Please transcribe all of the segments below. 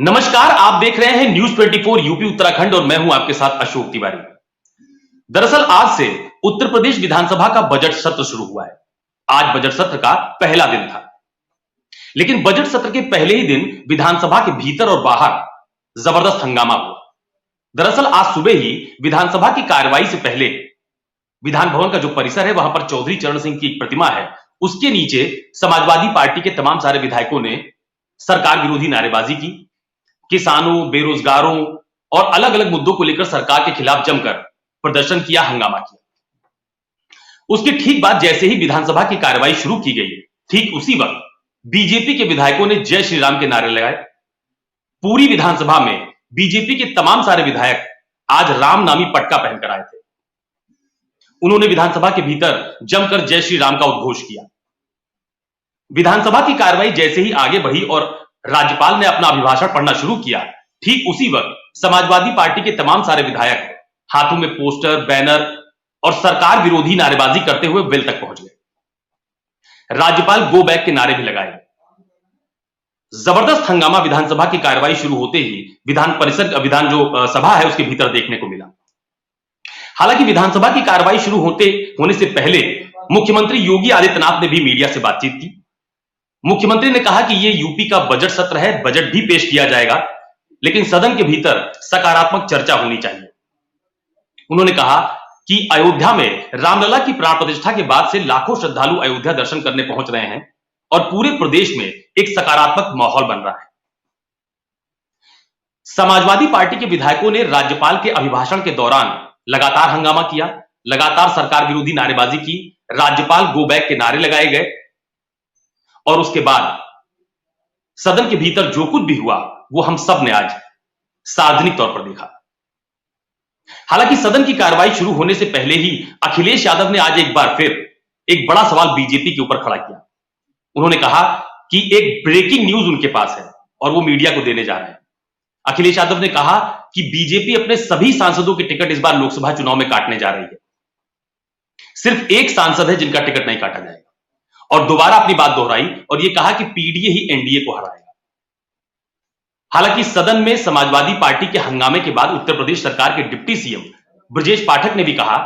नमस्कार, आप देख रहे हैं न्यूज 24 यूपी उत्तराखंड और मैं हूं आपके साथ अशोक तिवारी। दरअसल आज से उत्तर प्रदेश विधानसभा का बजट सत्र शुरू हुआ है। आज बजट सत्र का पहला दिन था, लेकिन बजट सत्र के पहले ही दिन विधानसभा के भीतर और बाहर जबरदस्त हंगामा हुआ। दरअसल आज सुबह ही विधानसभा की कार्रवाई से पहले विधान भवन का जो परिसर है वहां पर चौधरी चरण सिंह की एक प्रतिमा है, उसके नीचे समाजवादी पार्टी के तमाम सारे विधायकों ने सरकार विरोधी नारेबाजी की। किसानों, बेरोजगारों और अलग अलग मुद्दों को लेकर सरकार के खिलाफ जमकर प्रदर्शन किया, हंगामा किया। उसके ठीक बाद जैसे ही विधानसभा की कार्रवाई शुरू की गई, ठीक उसी वक्त बीजेपी के विधायकों ने जय श्री राम के नारे लगाए। पूरी विधानसभा में बीजेपी के तमाम सारे विधायक आज राम नामी पटका पहनकर आए थे। उन्होंने विधानसभा के भीतर जमकर जय श्री राम का उद्घोष किया। विधानसभा की कार्रवाई जैसे ही आगे बढ़ी और राज्यपाल ने अपना अभिभाषण पढ़ना शुरू किया, ठीक उसी वक्त समाजवादी पार्टी के तमाम सारे विधायक हाथों में पोस्टर, बैनर और सरकार विरोधी नारेबाजी करते हुए वेल तक पहुंच गए। राज्यपाल गो बैक के नारे भी लगाए। जबरदस्त हंगामा विधानसभा की कार्रवाई शुरू होते ही विधान जो सभा है उसके भीतर देखने को मिला। हालांकि विधानसभा की कार्रवाई शुरू होने से पहले मुख्यमंत्री योगी आदित्यनाथ ने भी मीडिया से बातचीत की। मुख्यमंत्री ने कहा कि यह यूपी का बजट सत्र है, बजट भी पेश किया जाएगा, लेकिन सदन के भीतर सकारात्मक चर्चा होनी चाहिए। उन्होंने कहा कि अयोध्या में रामलला की प्राण प्रतिष्ठा के बाद से लाखों श्रद्धालु अयोध्या दर्शन करने पहुंच रहे हैं और पूरे प्रदेश में एक सकारात्मक माहौल बन रहा है। समाजवादी पार्टी के विधायकों ने राज्यपाल के अभिभाषण के दौरान लगातार हंगामा किया, लगातार सरकार विरोधी नारेबाजी की, राज्यपाल गो बैक के नारे लगाए गए और उसके बाद सदन के भीतर जो कुछ भी हुआ वो हम सब ने आज सार्वजनिक तौर पर देखा। हालांकि सदन की कार्रवाई शुरू होने से पहले ही अखिलेश यादव ने आज एक बार फिर एक बड़ा सवाल बीजेपी के ऊपर खड़ा किया। उन्होंने कहा कि एक ब्रेकिंग न्यूज उनके पास है और वो मीडिया को देने जा रहे हैं। अखिलेश यादव ने कहा कि बीजेपी अपने सभी सांसदों की टिकट इस बार लोकसभा चुनाव में काटने जा रही है। सिर्फ एक सांसद है जिनका टिकट नहीं काटा जाएगा और दोबारा अपनी बात दोहराई और यह कहा कि पीडीए ही एनडीए को हराएगा। हालांकि सदन में समाजवादी पार्टी के हंगामे के बाद उत्तर प्रदेश सरकार के डिप्टी सीएम ब्रजेश पाठक ने भी कहा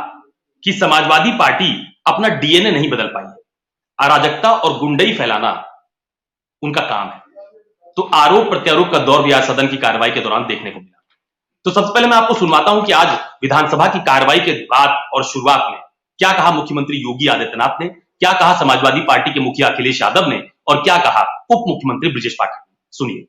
कि समाजवादी पार्टी अपना डीएनए नहीं बदल पाई है, अराजकता और गुंडई फैलाना उनका काम है। तो आरोप प्रत्यारोप का दौर भी आज सदन की कार्रवाई के दौरान देखने को मिला। तो सबसे पहले मैं आपको सुनवाता हूं कि आज विधानसभा की कार्रवाई के बाद और शुरुआत में क्या कहा मुख्यमंत्री योगी आदित्यनाथ ने, क्या कहा समाजवादी पार्टी के मुखिया अखिलेश यादव ने और क्या कहा उप मुख्यमंत्री ब्रजेश पाठक ने। सुनिए।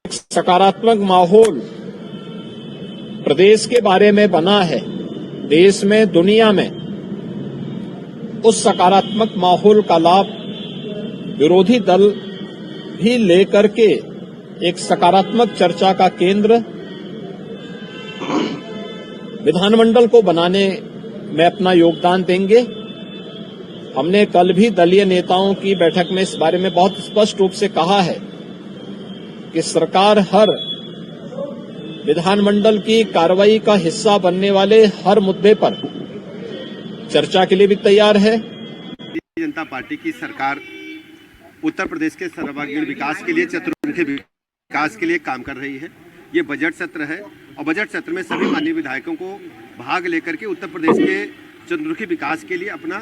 सकारात्मक माहौल प्रदेश के बारे में बना है, देश में, दुनिया में। उस सकारात्मक माहौल का लाभ विरोधी दल भी लेकर के एक सकारात्मक चर्चा का केंद्र विधानमंडल को बनाने में अपना योगदान देंगे। हमने कल भी दलीय नेताओं की बैठक में इस बारे में बहुत स्पष्ट रूप से कहा है कि सरकार हर विधानमंडल की कार्रवाई का हिस्सा बनने वाले हर मुद्दे पर चर्चा के लिए भी तैयार है। भारतीय जनता पार्टी की सरकार उत्तर प्रदेश के सर्वांगीण विकास के लिए, चतुर्मुखी विकास के लिए काम कर रही है। ये बजट सत्र है और बजट सत्र में सभी माननीय विधायकों को भाग लेकर के उत्तर प्रदेश के चतुर्मुखी विकास के लिए अपना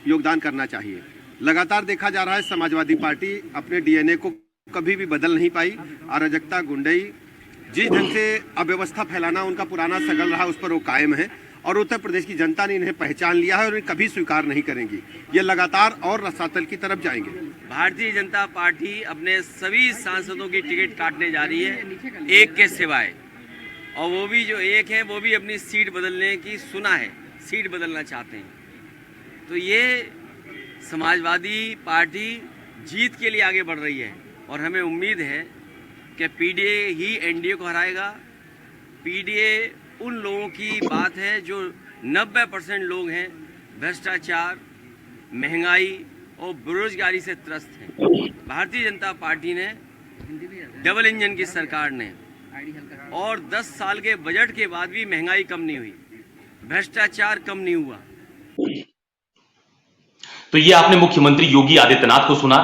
योगदान करना चाहिए। लगातार देखा जा रहा है समाजवादी पार्टी अपने डीएनए को कभी भी बदल नहीं पाई। अराजकता, गुंडई, जिस ढंग से अव्यवस्था फैलाना उनका पुराना सगल रहा, उस पर वो कायम है और उत्तर प्रदेश की जनता ने इन्हें पहचान लिया है और इन्हें कभी स्वीकार नहीं करेंगी। ये लगातार और रसातल की तरफ जाएंगे। भारतीय जनता पार्टी अपने सभी सांसदों की टिकट काटने जा रही है, एक के सिवाय, और वो भी जो एक है वो भी अपनी सीट बदलने की सुना है, सीट बदलना चाहते हैं। तो ये समाजवादी पार्टी जीत के लिए आगे बढ़ रही है और हमें उम्मीद है कि पीडीए ही एनडीए को हराएगा। पीडीए उन लोगों की बात है जो 90% लोग हैं भ्रष्टाचार, महंगाई और बेरोजगारी से त्रस्त हैं। भारतीय जनता पार्टी ने, डबल इंजन की सरकार ने, और 10 साल के बजट के बाद भी महंगाई कम नहीं हुई। भ्रष्टाचार कम नहीं हुआ। तो ये आपने मुख्यमंत्री योगी आदित्यनाथ को सुना,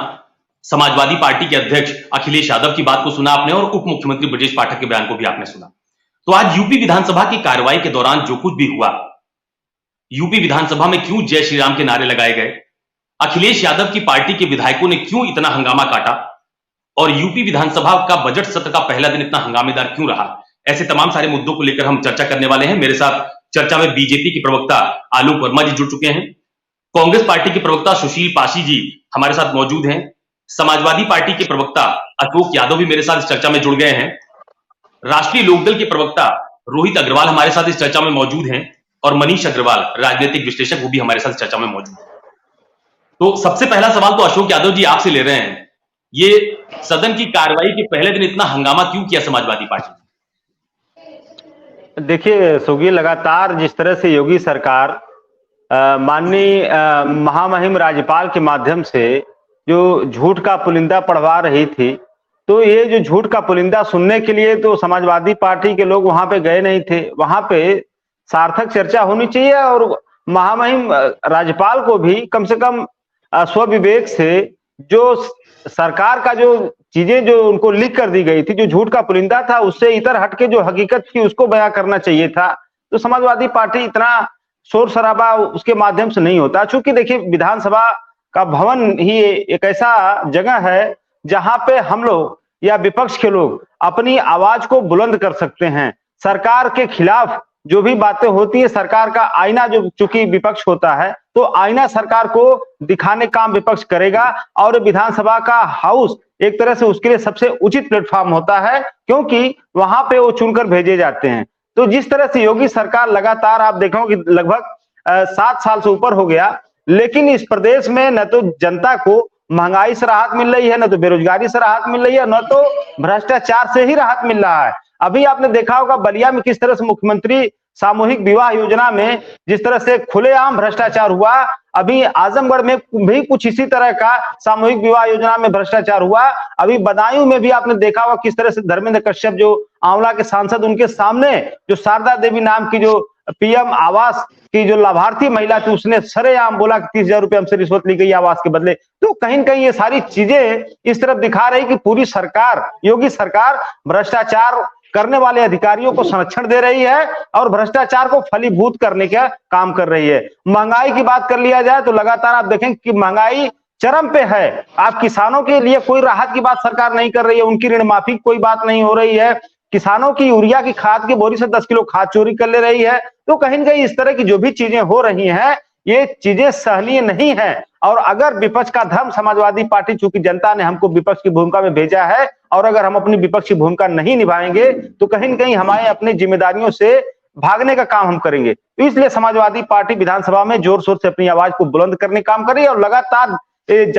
समाजवादी पार्टी के अध्यक्ष अखिलेश यादव की बात को सुना आपने, और उप मुख्यमंत्री ब्रजेश पाठक के बयान को भी आपने सुना। तो आज यूपी विधानसभा की कार्रवाई के दौरान जो कुछ भी हुआ, यूपी विधानसभा में क्यों जय श्री राम के नारे लगाए गए, अखिलेश यादव की पार्टी के विधायकों ने क्यों इतना हंगामा काटा, और यूपी विधानसभा का बजट सत्र का पहला दिन इतना हंगामेदार क्यों रहा, ऐसे तमाम सारे मुद्दों को लेकर हम चर्चा करने वाले हैं। मेरे साथ चर्चा में बीजेपी के प्रवक्ता आलोक वर्मा जी जुड़ चुके हैं, कांग्रेस पार्टी के प्रवक्ता सुशील पासी जी हमारे साथ मौजूद हैं, समाजवादी पार्टी के प्रवक्ता अशोक यादव भी मेरे साथ इस चर्चा में जुड़ गए हैं, राष्ट्रीय लोकदल के प्रवक्ता रोहित अग्रवाल हमारे साथ इस चर्चा में मौजूद हैं, और मनीष अग्रवाल राजनीतिक विश्लेषक वो भी हमारे साथ चर्चा में मौजूद है। तो सबसे पहला सवाल तो अशोक यादव जी आपसे ले रहे हैं, ये सदन की कार्रवाई के पहले दिन इतना हंगामा क्यों किया समाजवादी पार्टी? देखिए सोगी, लगातार जिस तरह से योगी सरकार माननीय महामहिम राज्यपाल के माध्यम से जो झूठ का पुलिंदा पढ़वा रही थी, तो ये जो झूठ का पुलिंदा सुनने के लिए तो समाजवादी पार्टी के लोग वहां पे गए नहीं थे। वहां पे सार्थक चर्चा होनी चाहिए और महामहिम राज्यपाल को भी कम से कम स्वविवेक से जो सरकार का जो चीजें जो उनको लीक कर दी गई थी, जो झूठ का पुलिंदा था, उससे इतर हटके जो हकीकत थी उसको बयां करना चाहिए था। तो समाजवादी पार्टी इतना शोर शराबा उसके माध्यम से नहीं होता। चूंकि देखिए, विधानसभा का भवन ही एक ऐसा जगह है जहां पे हम लोग या विपक्ष के लोग अपनी आवाज को बुलंद कर सकते हैं। सरकार के खिलाफ जो भी बातें होती है, सरकार का आईना जो चूंकि विपक्ष होता है, तो आईना सरकार को दिखाने काम विपक्ष करेगा, और विधानसभा का हाउस एक तरह से उसके लिए सबसे उचित प्लेटफॉर्म होता है, क्योंकि वहां पे वो चुनकर भेजे जाते हैं। तो जिस तरह से योगी सरकार लगातार, आप देखोगे कि लगभग 7 साल से ऊपर हो गया, लेकिन इस प्रदेश में न तो जनता को महंगाई से राहत मिल रही है, न तो बेरोजगारी से राहत मिल रही है, न तो भ्रष्टाचार से ही राहत मिल रहा है। अभी आपने देखा होगा बलिया में किस तरह से मुख्यमंत्री सामूहिक विवाह योजना में जिस तरह से खुलेआम भ्रष्टाचार हुआ, अभी आजमगढ़ में भी कुछ इसी तरह का सामूहिक विवाह योजना में भ्रष्टाचार हुआ। अभी बदायूं में भी आपने देखा होगा किस तरह से धर्मेंद्र कश्यप जो आंवला के सांसद, उनके सामने जो शारदा देवी नाम की जो पीएम आवास की जो लाभार्थी महिला थी, उसने सरेआम बोला कि 30,000 रुपए हमसे रिश्वत ली गई आवास के बदले। तो कहीं न कहीं ये सारी चीजें इस तरफ दिखा रही कि पूरी सरकार, योगी सरकार, भ्रष्टाचार करने वाले अधिकारियों को संरक्षण दे रही है और भ्रष्टाचार को फलीभूत करने का काम कर रही है। महंगाई की बात कर लिया जाए तो लगातार आप देखें कि महंगाई चरम पे है। आप किसानों के लिए कोई राहत की बात सरकार नहीं कर रही है, उनकी ऋण माफी की कोई बात नहीं हो रही है। किसानों की यूरिया की खाद की बोरी से 10 किलो खाद चोरी कर ले रही है। तो कहीं न कहीं इस तरह की जो भी चीजें हो रही हैं, ये चीजें सहनीय नहीं है। और अगर विपक्ष का धर्म समाजवादी पार्टी, चूंकि जनता ने हमको विपक्ष की भूमिका में भेजा है, और अगर हम अपनी विपक्ष की भूमिका नहीं निभाएंगे तो कहीं न कहीं हमारे अपनी जिम्मेदारियों से भागने का काम हम करेंगे। तो इसलिए समाजवादी पार्टी विधानसभा में जोर शोर से अपनी आवाज को बुलंद करने का काम कर रही है, और लगातार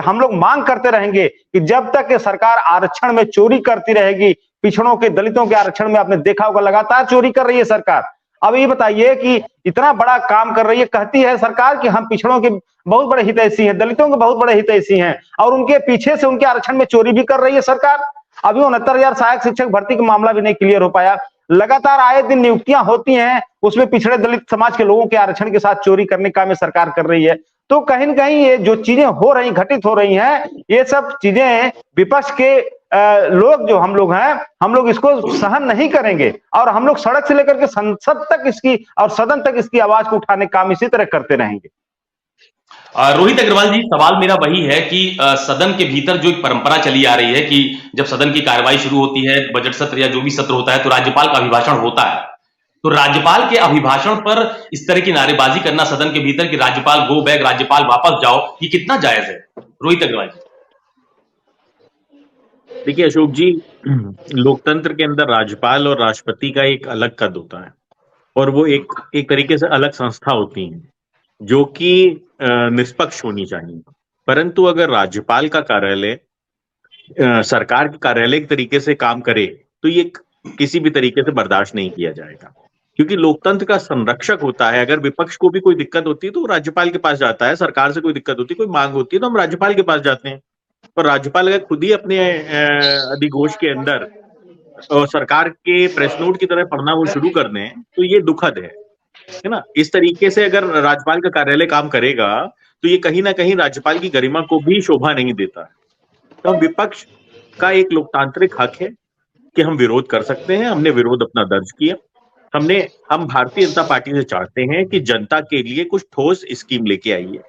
हम लोग मांग करते रहेंगे कि जब तक सरकार आरक्षण में चोरी करती रहेगी, पिछड़ों के, दलितों के आरक्षण में आपने देखा होगा लगातार चोरी कर रही है सरकार। अब ये बताइए कि इतना बड़ा काम कर रही है, कहती है सरकार कि हम पिछड़ों के बहुत बड़े हितैषी हैं, दलितों के बहुत बड़े हितैषी हैं, और उनके पीछे से उनके आरक्षण में चोरी भी कर रही है सरकार। अभी 69,000 सहायक शिक्षक भर्ती का मामला भी नहीं क्लियर हो पाया। लगातार आए दिन नियुक्तियां होती हैं, उसमें पिछड़े दलित समाज के लोगों के आरक्षण के साथ चोरी करने का काम सरकार कर रही है। तो कहीं न कहीं ये जो चीजें हो रही, घटित हो रही हैं, ये सब चीजें विपक्ष के लोग जो हम लोग हैं, हम लोग इसको सहन नहीं करेंगे, और हम लोग सड़क से लेकर के संसद तक इसकी और सदन तक इसकी आवाज को उठाने का काम इसी तरह करते रहेंगे। रोहित अग्रवाल जी, सवाल मेरा वही है कि सदन के भीतर जो एक परंपरा चली आ रही है कि जब सदन की कार्रवाई शुरू होती है, बजट सत्र या जो भी सत्र होता है, तो राज्यपाल का अभिभाषण होता है। तो राज्यपाल के अभिभाषण पर इस तरह की नारेबाजी करना सदन के भीतर कि राज्यपाल गो बैक, राज्यपाल वापस जाओ, ये कितना जायज है? रोहित अग्रवाल जी। देखिए अशोक जी, लोकतंत्र के अंदर राज्यपाल और राष्ट्रपति का एक अलग कद होता है, और वो एक तरीके से अलग संस्था होती है जो कि निष्पक्ष होनी चाहिए। परंतु अगर राज्यपाल का कार्यालय सरकार के कार्यालय के तरीके से काम करे तो ये किसी भी तरीके से बर्दाश्त नहीं किया जाएगा, क्योंकि लोकतंत्र का संरक्षक होता है। अगर विपक्ष को भी कोई दिक्कत होती है तो राज्यपाल के पास जाता है, सरकार से कोई दिक्कत होती है, कोई मांग होती है तो हम राज्यपाल के पास जाते हैं। और राज्यपाल अगर खुद ही अपने अधिघोष के अंदर सरकार के प्रेस नोट की तरह पढ़ना वो शुरू कर दें तो ये दुखद है। है ना। इस तरीके से अगर राज्यपाल का कार्यालय काम करेगा तो ये कहीं ना कहीं राज्यपाल की गरिमा को भी शोभा नहीं देता है। तो विपक्ष का एक लोकतांत्रिक हक है कि हम विरोध कर सकते हैं। हमने विरोध अपना दर्ज किया। हम भारतीय जनता पार्टी से चाहते हैं कि जनता के लिए कुछ ठोस स्कीम लेके आइए,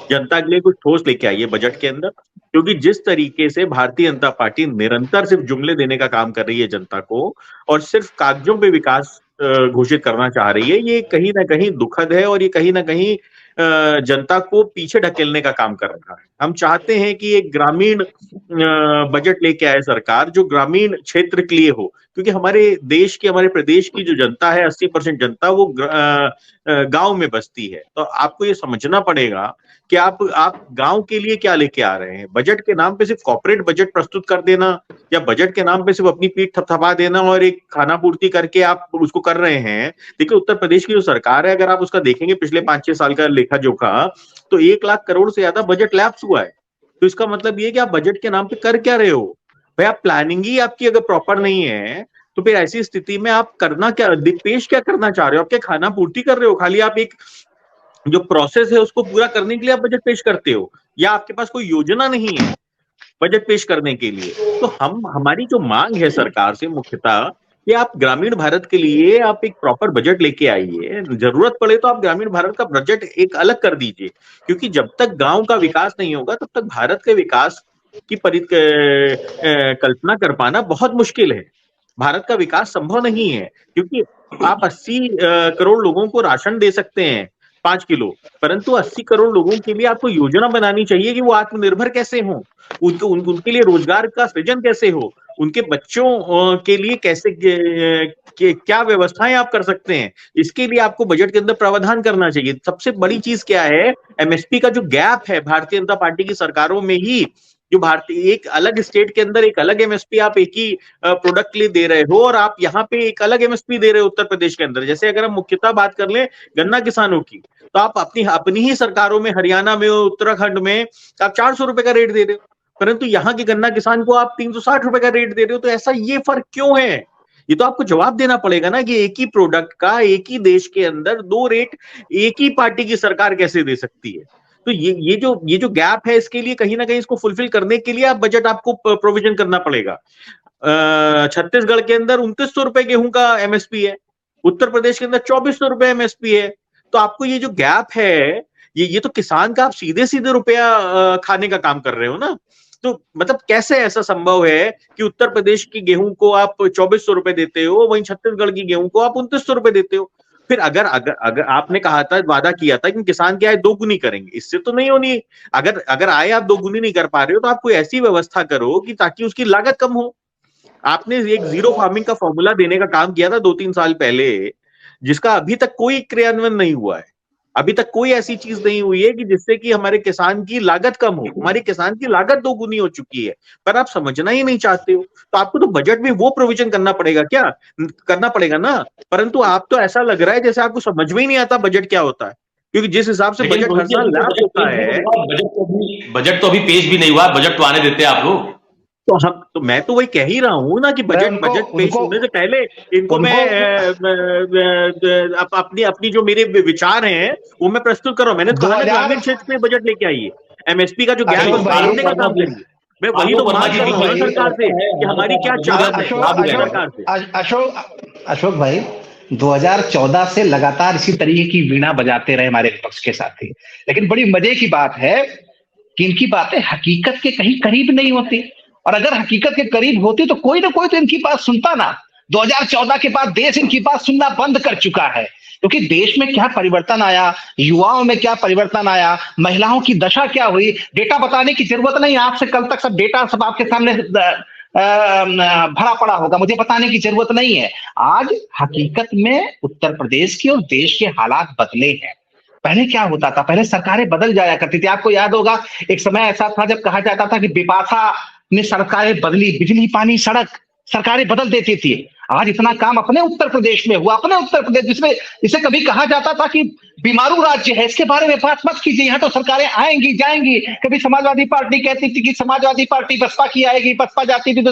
जनता के लिए कुछ ठोस लेके आइए बजट के अंदर, क्योंकि जिस तरीके से भारतीय जनता पार्टी निरंतर सिर्फ जुमले देने का काम कर रही है जनता को और सिर्फ कागजों पे विकास घोषित करना चाह रही है, ये कहीं ना कहीं दुखद है और ये कहीं ना कहीं जनता को पीछे ढकेलने का काम कर रहा है। हम चाहते हैं कि एक ग्रामीण बजट लेके आए सरकार जो ग्रामीण क्षेत्र के लिए हो, क्योंकि हमारे देश की, हमारे प्रदेश की जो जनता है 80% जनता वो गांव में बसती है। तो आपको ये समझना पड़ेगा कि आप गांव के लिए क्या लेके आ रहे हैं। बजट के नाम पे सिर्फ कॉर्पोरेट बजट प्रस्तुत कर देना या बजट के नाम पे सिर्फ अपनी पीठ थपथपा देना और एक खाना पूर्ति करके आप उसको कर रहे हैं। देखिए उत्तर प्रदेश की जो सरकार है, अगर आप उसका देखेंगे पिछले 5-6 साल का लेखा जोखा, तो 1 लाख करोड़ से ज्यादा बजट लैप्स हुआ है। तो इसका मतलब ये कि आप बजट के नाम पे कर क्या रहे हो भाई। आप प्लानिंग ही आपकी अगर प्रॉपर नहीं है तो फिर ऐसी स्थिति में आप करना क्या, पेश क्या करना चाह रहे हो। आप क्या खाना पूर्ति कर रहे हो, खाली आप एक जो प्रोसेस है उसको पूरा करने के लिए आप बजट पेश करते हो, या आपके पास कोई योजना नहीं है बजट पेश करने के लिए। तो हमारी जो मांग है सरकार से मुख्यतः कि आप ग्रामीण भारत के लिए आप एक प्रॉपर बजट लेके आइए। जरूरत पड़े तो आप ग्रामीण भारत का बजट एक अलग कर दीजिए, क्योंकि जब तक गांव का विकास नहीं होगा तब तक भारत के विकास की कल्पना कर पाना बहुत मुश्किल है। भारत का विकास संभव नहीं है, क्योंकि आप 80 करोड़ लोगों को राशन दे सकते हैं 5 किलो, परंतु 80 करोड़ लोगों के लिए आपको योजना बनानी चाहिए कि वो आत्मनिर्भर कैसे हों, उनके लिए रोजगार का सृजन कैसे हो, उनके बच्चों के लिए कैसे क्या व्यवस्थाएं आप कर सकते हैं। इसके लिए आपको बजट के अंदर प्रावधान करना चाहिए। सबसे बड़ी चीज क्या है, एमएसपी का जो गैप है भारतीय जनता पार्टी की सरकारों में ही, जो भारतीय एक अलग स्टेट के अंदर एक अलग एमएसपी आप एक ही प्रोडक्ट के लिए दे रहे हो और आप यहाँ पे एक अलग एमएसपी दे रहे हो उत्तर प्रदेश के अंदर। जैसे अगर हम मुख्यतः बात कर लें गन्ना किसानों की, तो आप अपनी ही सरकारों में, हरियाणा में, उत्तराखंड में आप 400 रुपए का रेट दे रहे हो, परंतु यहाँ के गन्ना किसान को आप 360 रुपए का रेट दे रहे हो। तो ऐसा ये फर्क क्यों है, ये तो आपको जवाब देना पड़ेगा ना कि एक ही प्रोडक्ट का एक ही देश के अंदर 2 रेट एक ही पार्टी की सरकार कैसे दे सकती है। तो ये जो गैप है, इसके लिए कहीं ना कहीं इसको फुलफिल करने के लिए आप बजट आपको प्रोविजन करना पड़ेगा। छत्तीसगढ़ के अंदर 2900 रुपए गेहूं का एमएसपी है, उत्तर प्रदेश के अंदर 2400 रुपए एमएसपी है। तो आपको ये जो गैप है, ये तो किसान का आप सीधे सीधे रुपया खाने का काम कर रहे हो ना। तो मतलब कैसे ऐसा संभव है कि उत्तर प्रदेश की गेहूं को आप 2400 रुपए देते हो, वहीं छत्तीसगढ़ की गेहूं को आप 2900 रुपए देते हो। फिर अगर आपने कहा था, वादा किया था कि किसान की आय दोगुनी करेंगे, इससे तो नहीं होनी। अगर आय आप दोगुनी नहीं कर पा रहे हो तो आप कोई ऐसी व्यवस्था करो कि ताकि उसकी लागत कम हो। आपने एक जीरो फार्मिंग का फॉर्मूला देने का काम किया था 2-3 साल पहले, जिसका अभी तक कोई क्रियान्वयन नहीं हुआ है। अभी तक कोई ऐसी चीज नहीं हुई है कि जिससे कि हमारे किसान की लागत कम हो। हमारे किसान की लागत दोगुनी हो चुकी है, पर आप समझना ही नहीं चाहते हो। तो आपको तो बजट में वो प्रोविजन करना पड़ेगा, क्या करना पड़ेगा ना। परंतु आप तो ऐसा लग रहा है जैसे आपको समझ में ही नहीं आता बजट क्या होता है, क्योंकि जिस हिसाब से बजट हर साल लैप्स होता है। बजट तो अभी पेश भी नहीं हुआ, बजट तो आने देते हैं आप लोग। तो मैं तो वही कह ही रहा हूँ ना कि बजट पेश होने से पहले इनको मैं अपनी जो मेरे विचार हैं वो मैं प्रस्तुत कर रहा हूँ। मैंने कहा ग्रामीण क्षेत्र में बजट लेके आइए, एमएसपी का जो गैप है का काम करिए। मैं वही तो मांग कर रहा हूँ सरकार से कि हमारी क्या चाहत है सरकार से। अशोक भाई, 2014 से लगातार इसी तरीके की वीणा बजाते रहे हमारे विपक्ष के साथी, लेकिन बड़ी मजे की बात है कि इनकी बातें हकीकत के कहीं करीब नहीं होती, और अगर हकीकत के करीब होती तो कोई ना कोई तो इनकी बात सुनता ना। 2014 के बाद देश इनकी बात सुनना बंद कर चुका है, क्योंकि देश में क्या परिवर्तन आया, युवाओं में क्या परिवर्तन आया, महिलाओं की दशा क्या हुई, डेटा बताने की जरूरत नहीं। आज से कल तक सब डेटा सब आपके सामने भरा पड़ा होगा, मुझे बताने की जरूरत नहीं है। आज हकीकत में उत्तर प्रदेश की और देश के हालात बदले हैं। पहले क्या होता था, पहले सरकारें बदल जाया करती थी। आपको याद होगा एक समय ऐसा था जब कहा जाता था कि बिपाशा ने सरकारें बदली, बिजली पानी सड़क सरकारें बदल देती थी। आज इतना काम अपने उत्तर प्रदेश में हुआ, अपने उत्तर प्रदेश जिसमें इसे कभी कहा जाता था कि बीमारू राज्य है, इसके बारे में बात मत कीजिए, यहाँ तो सरकारें आएंगी जाएंगी। कभी समाजवादी पार्टी कहती थी कि समाजवादी पार्टी बसपा की आएगी, बसपा जाती थी तो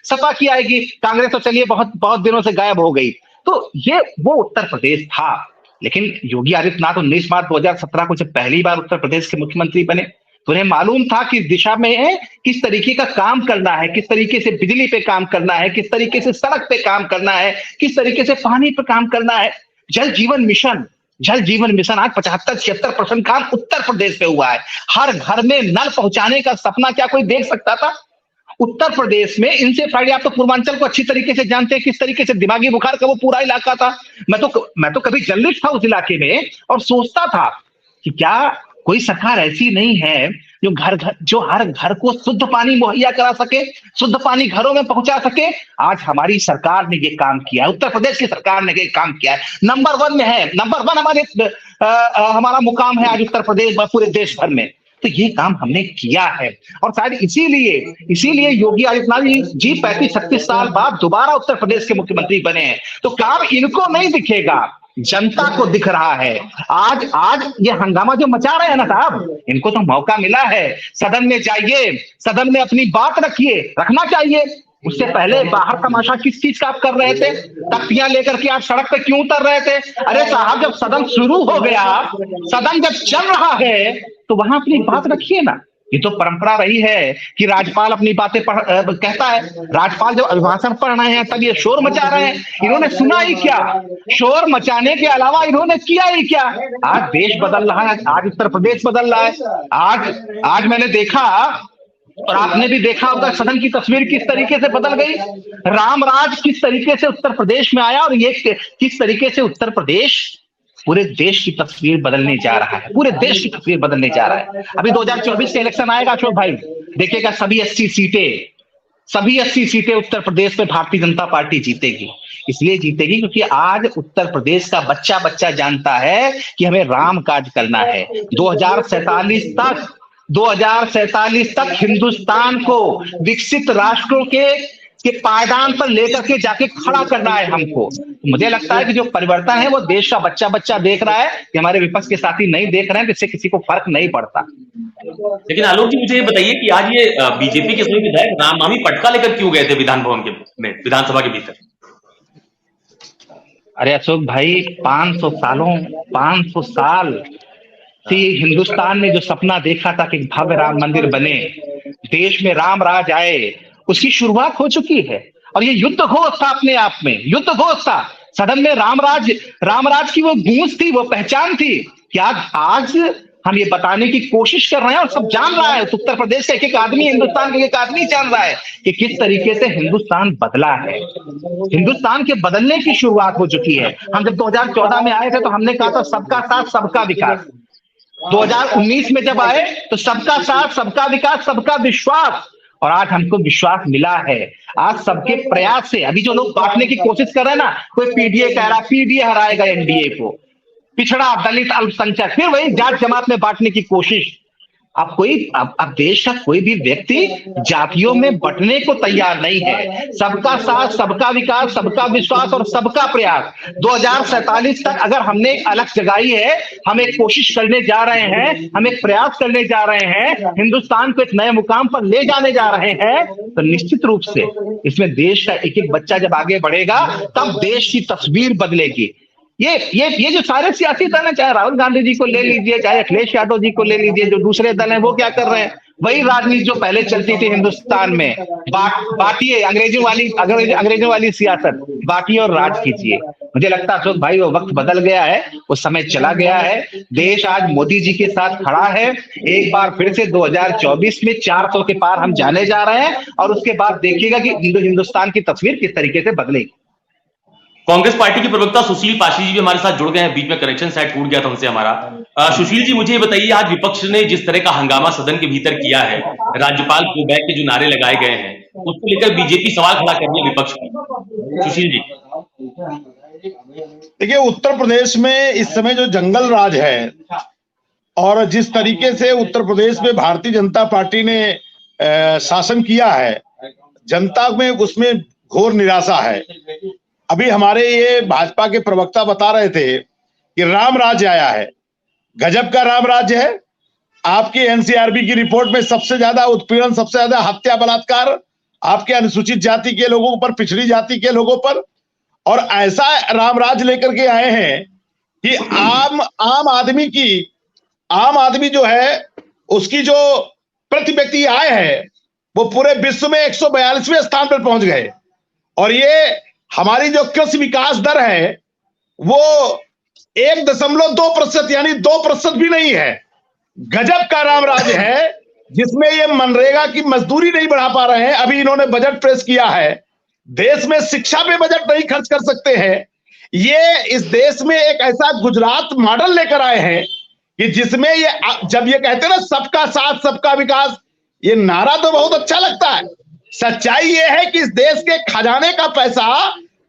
सपा की आएगी, कांग्रेस तो चलिए बहुत बहुत दिनों से गायब हो गई। तो ये वो उत्तर प्रदेश था। लेकिन योगी आदित्यनाथ 19 मार्च 2017 को जब पहली बार उत्तर प्रदेश के मुख्यमंत्री बने तो उन्हें मालूम था कि इस दिशा में किस तरीके का काम करना है, किस तरीके से बिजली पे काम करना है, किस तरीके से सड़क पे काम करना है, किस तरीके से पानी पे काम करना है। जल जीवन मिशन आज 75-76% काम उत्तर प्रदेश पे हुआ है। हर घर में नल पहुंचाने का सपना क्या कोई देख सकता था? उत्तर प्रदेश में इंसेफ्लाइटिस, आप तो पूर्वांचल को अच्छी तरीके से जानते हैं, किस तरीके से दिमागी बुखार का वो पूरा इलाका था। मैं तो कभी जर्नलिस्ट था उस इलाके में और सोचता था कि क्या कोई सरकार ऐसी नहीं है जो हर घर को शुद्ध पानी मुहैया करा सके, शुद्ध पानी घरों में पहुंचा सके। आज हमारी सरकार ने ये काम किया है, उत्तर प्रदेश की सरकार ने ये काम किया है। नंबर 1 में है, नंबर 1 हमारा मुकाम है आज उत्तर प्रदेश पूरे देश भर में। तो ये काम हमने किया है और शायद इसीलिए योगी आदित्यनाथ जी 35-36 साल बाद दोबारा उत्तर प्रदेश के मुख्यमंत्री बने हैं। तो काम इनको नहीं दिखेगा, जनता को दिख रहा है। आज ये हंगामा जो मचा रहे हैं ना साहब, इनको तो मौका मिला है। सदन में जाइए, सदन में अपनी बात रखना चाहिए। उससे पहले बाहर तमाशा किस चीज का आप कर रहे थे? तख्तियां लेकर के आप सड़क पे क्यों उतर रहे थे? अरे साहब, जब सदन शुरू हो गया, सदन जब चल रहा है तो वहां अपनी बात रखिए ना। ये तो परंपरा रही है कि राज्यपाल अपनी बातें कहता है। राज्यपाल जब अभिभाषण पढ़ रहे हैं तब ये शोर मचा रहे हैं। इन्होंने सुना ही क्या? शोर मचाने के अलावा इन्होंने किया ही क्या? आज देश बदल रहा है, आज उत्तर प्रदेश बदल रहा है। आज मैंने देखा और आपने भी देखा होगा सदन की तस्वीर किस तरीके से बदल गई। रामराज किस तरीके से उत्तर प्रदेश में आया और ये किस तरीके से उत्तर प्रदेश पूरे देश की तस्वीर बदलने जा रहा है, पूरे देश की तस्वीर बदलने जा रहा है। अभी 2024 के इलेक्शन आएगा अशोक भाई, देखिएगा सभी 80 सीटें उत्तर प्रदेश में भारतीय जनता पार्टी जीतेगी। इसलिए जीतेगी क्योंकि आज उत्तर प्रदेश का बच्चा जानता है कि हमें राम काज करना है। 2047 तक हिंदुस्तान को विकसित राष्ट्रों के पायदान पर लेकर के जाके खड़ा करना है हमको। मुझे लगता है कि जो परिवर्तन है वो देश का बच्चा देख रहा है कि हमारे विपक्ष के साथी नहीं देख रहे हैं, जिससे किसी को फर्क नहीं पड़ता। लेकिन आलोक जी, मुझे ये बताइए कि आज ये बीजेपी के सभी विधायक रामनामी पटका लेकर क्यों गए थे विधान भवन में, विधानसभा के भीतर? अरे अशोक भाई, 500 साल से हिंदुस्तान ने जो सपना देखा था कि भव्य राम मंदिर बने, देश में राम राज आए, उसकी शुरुआत हो चुकी है। और ये युद्ध घोष था, अपने आप में युद्ध घोष था। सदन में रामराज की वो गूंज थी, वो पहचान थी कि आज हम ये बताने की कोशिश कर रहे हैं और सब जान रहा है। उत्तर प्रदेश का एक आदमी, हिंदुस्तान का एक आदमी जान रहा है कि किस तरीके से हिंदुस्तान बदला है। हिंदुस्तान के बदलने की शुरुआत हो चुकी है। हम जब 2014 में आए थे तो हमने कहा था सबका साथ सबका विकास। 2019 में जब आए तो सबका साथ सबका विकास सबका विश्वास, और आज हमको विश्वास मिला है। आज सबके प्रयास से, अभी जो लोग बांटने की कोशिश कर रहे हैं ना, कोई पीडीए कह रहा, पीडीए हराएगा एनडीए को, पिछड़ा दलित अल्पसंख्यक, फिर वही जात जमात में बांटने की कोशिश। अब देश का कोई भी व्यक्ति जातियों में बंटने को तैयार नहीं है। सबका साथ सबका विकास सबका विश्वास और सबका प्रयास। 2047 तक अगर हमने एक अलग जगाई है, हम एक कोशिश करने जा रहे हैं, हम एक प्रयास करने जा रहे हैं, हिंदुस्तान को एक नए मुकाम पर ले जाने जा रहे हैं, तो निश्चित रूप से इसमें देश का एक एक बच्चा जब आगे बढ़ेगा तब देश की तस्वीर बदलेगी। ये जो सारे सियासी दल हैं, चाहे राहुल गांधी जी को ले लीजिए, चाहे अखिलेश यादव जी को ले लीजिए, जो दूसरे दल हैं वो क्या कर रहे हैं? वही राजनीति जो पहले चलती थी हिंदुस्तान में, बांटिए, अंग्रेजों वाली सियासत, बांटिए और राज कीजिए। मुझे लगता है अशोक भाई वो वक्त बदल गया है, वो समय चला गया है। देश आज मोदी जी के साथ खड़ा है। एक बार फिर से 2024 में 400 के पार हम जाने जा रहे हैं और उसके बाद देखिएगा कि हिंदुस्तान की तस्वीर किस तरीके से बदलेगी। कांग्रेस पार्टी के प्रवक्ता सुशील पाशी जी भी हमारे साथ जुड़ गए हैं, बीच में कनेक्शन शायद टूट गया था उनसे हमारा। सुशील जी, मुझे ये बताइए, आज विपक्ष ने जिस तरह का हंगामा सदन के भीतर किया है, राज्यपाल गो बैक के जो नारे लगाए गए हैं, उसको लेकर बीजेपी सवाल खड़ा कर रही है विपक्ष की। सुशील जी, देखिए, उत्तर प्रदेश में इस समय जो जंगल राज है और जिस तरीके से उत्तर प्रदेश में भारतीय जनता पार्टी ने शासन किया है, जनता में उसमें घोर निराशा है। अभी हमारे ये भाजपा के प्रवक्ता बता रहे थे कि राम राज्य आया है। गजब का राम राज्य है। आपकी एनसीआरबी की रिपोर्ट में सबसे ज्यादा उत्पीड़न, सबसे ज्यादा हत्या, बलात्कार आपके अनुसूचित जाति के लोगों पर, पिछड़ी जाति के लोगों पर, और ऐसा राम राज्य लेकर के आए हैं कि आम आदमी जो है उसकी जो प्रति व्यक्ति आय है वो पूरे विश्व में 142वें स्थान पर पहुंच गए। और ये हमारी जो कृषि विकास दर है वो 1.2% यानी 2% भी नहीं है। गजब का राम राज्य है जिसमें ये मनरेगा की मजदूरी नहीं बढ़ा पा रहे हैं। अभी इन्होंने बजट पेश किया है, देश में शिक्षा पे बजट नहीं खर्च कर सकते हैं। ये इस देश में एक ऐसा गुजरात मॉडल लेकर आए हैं कि जिसमें ये जब ये कहते हैं ना सबका साथ सबका विकास, ये नारा तो बहुत अच्छा लगता है। सच्चाई ये है कि इस देश के खजाने का पैसा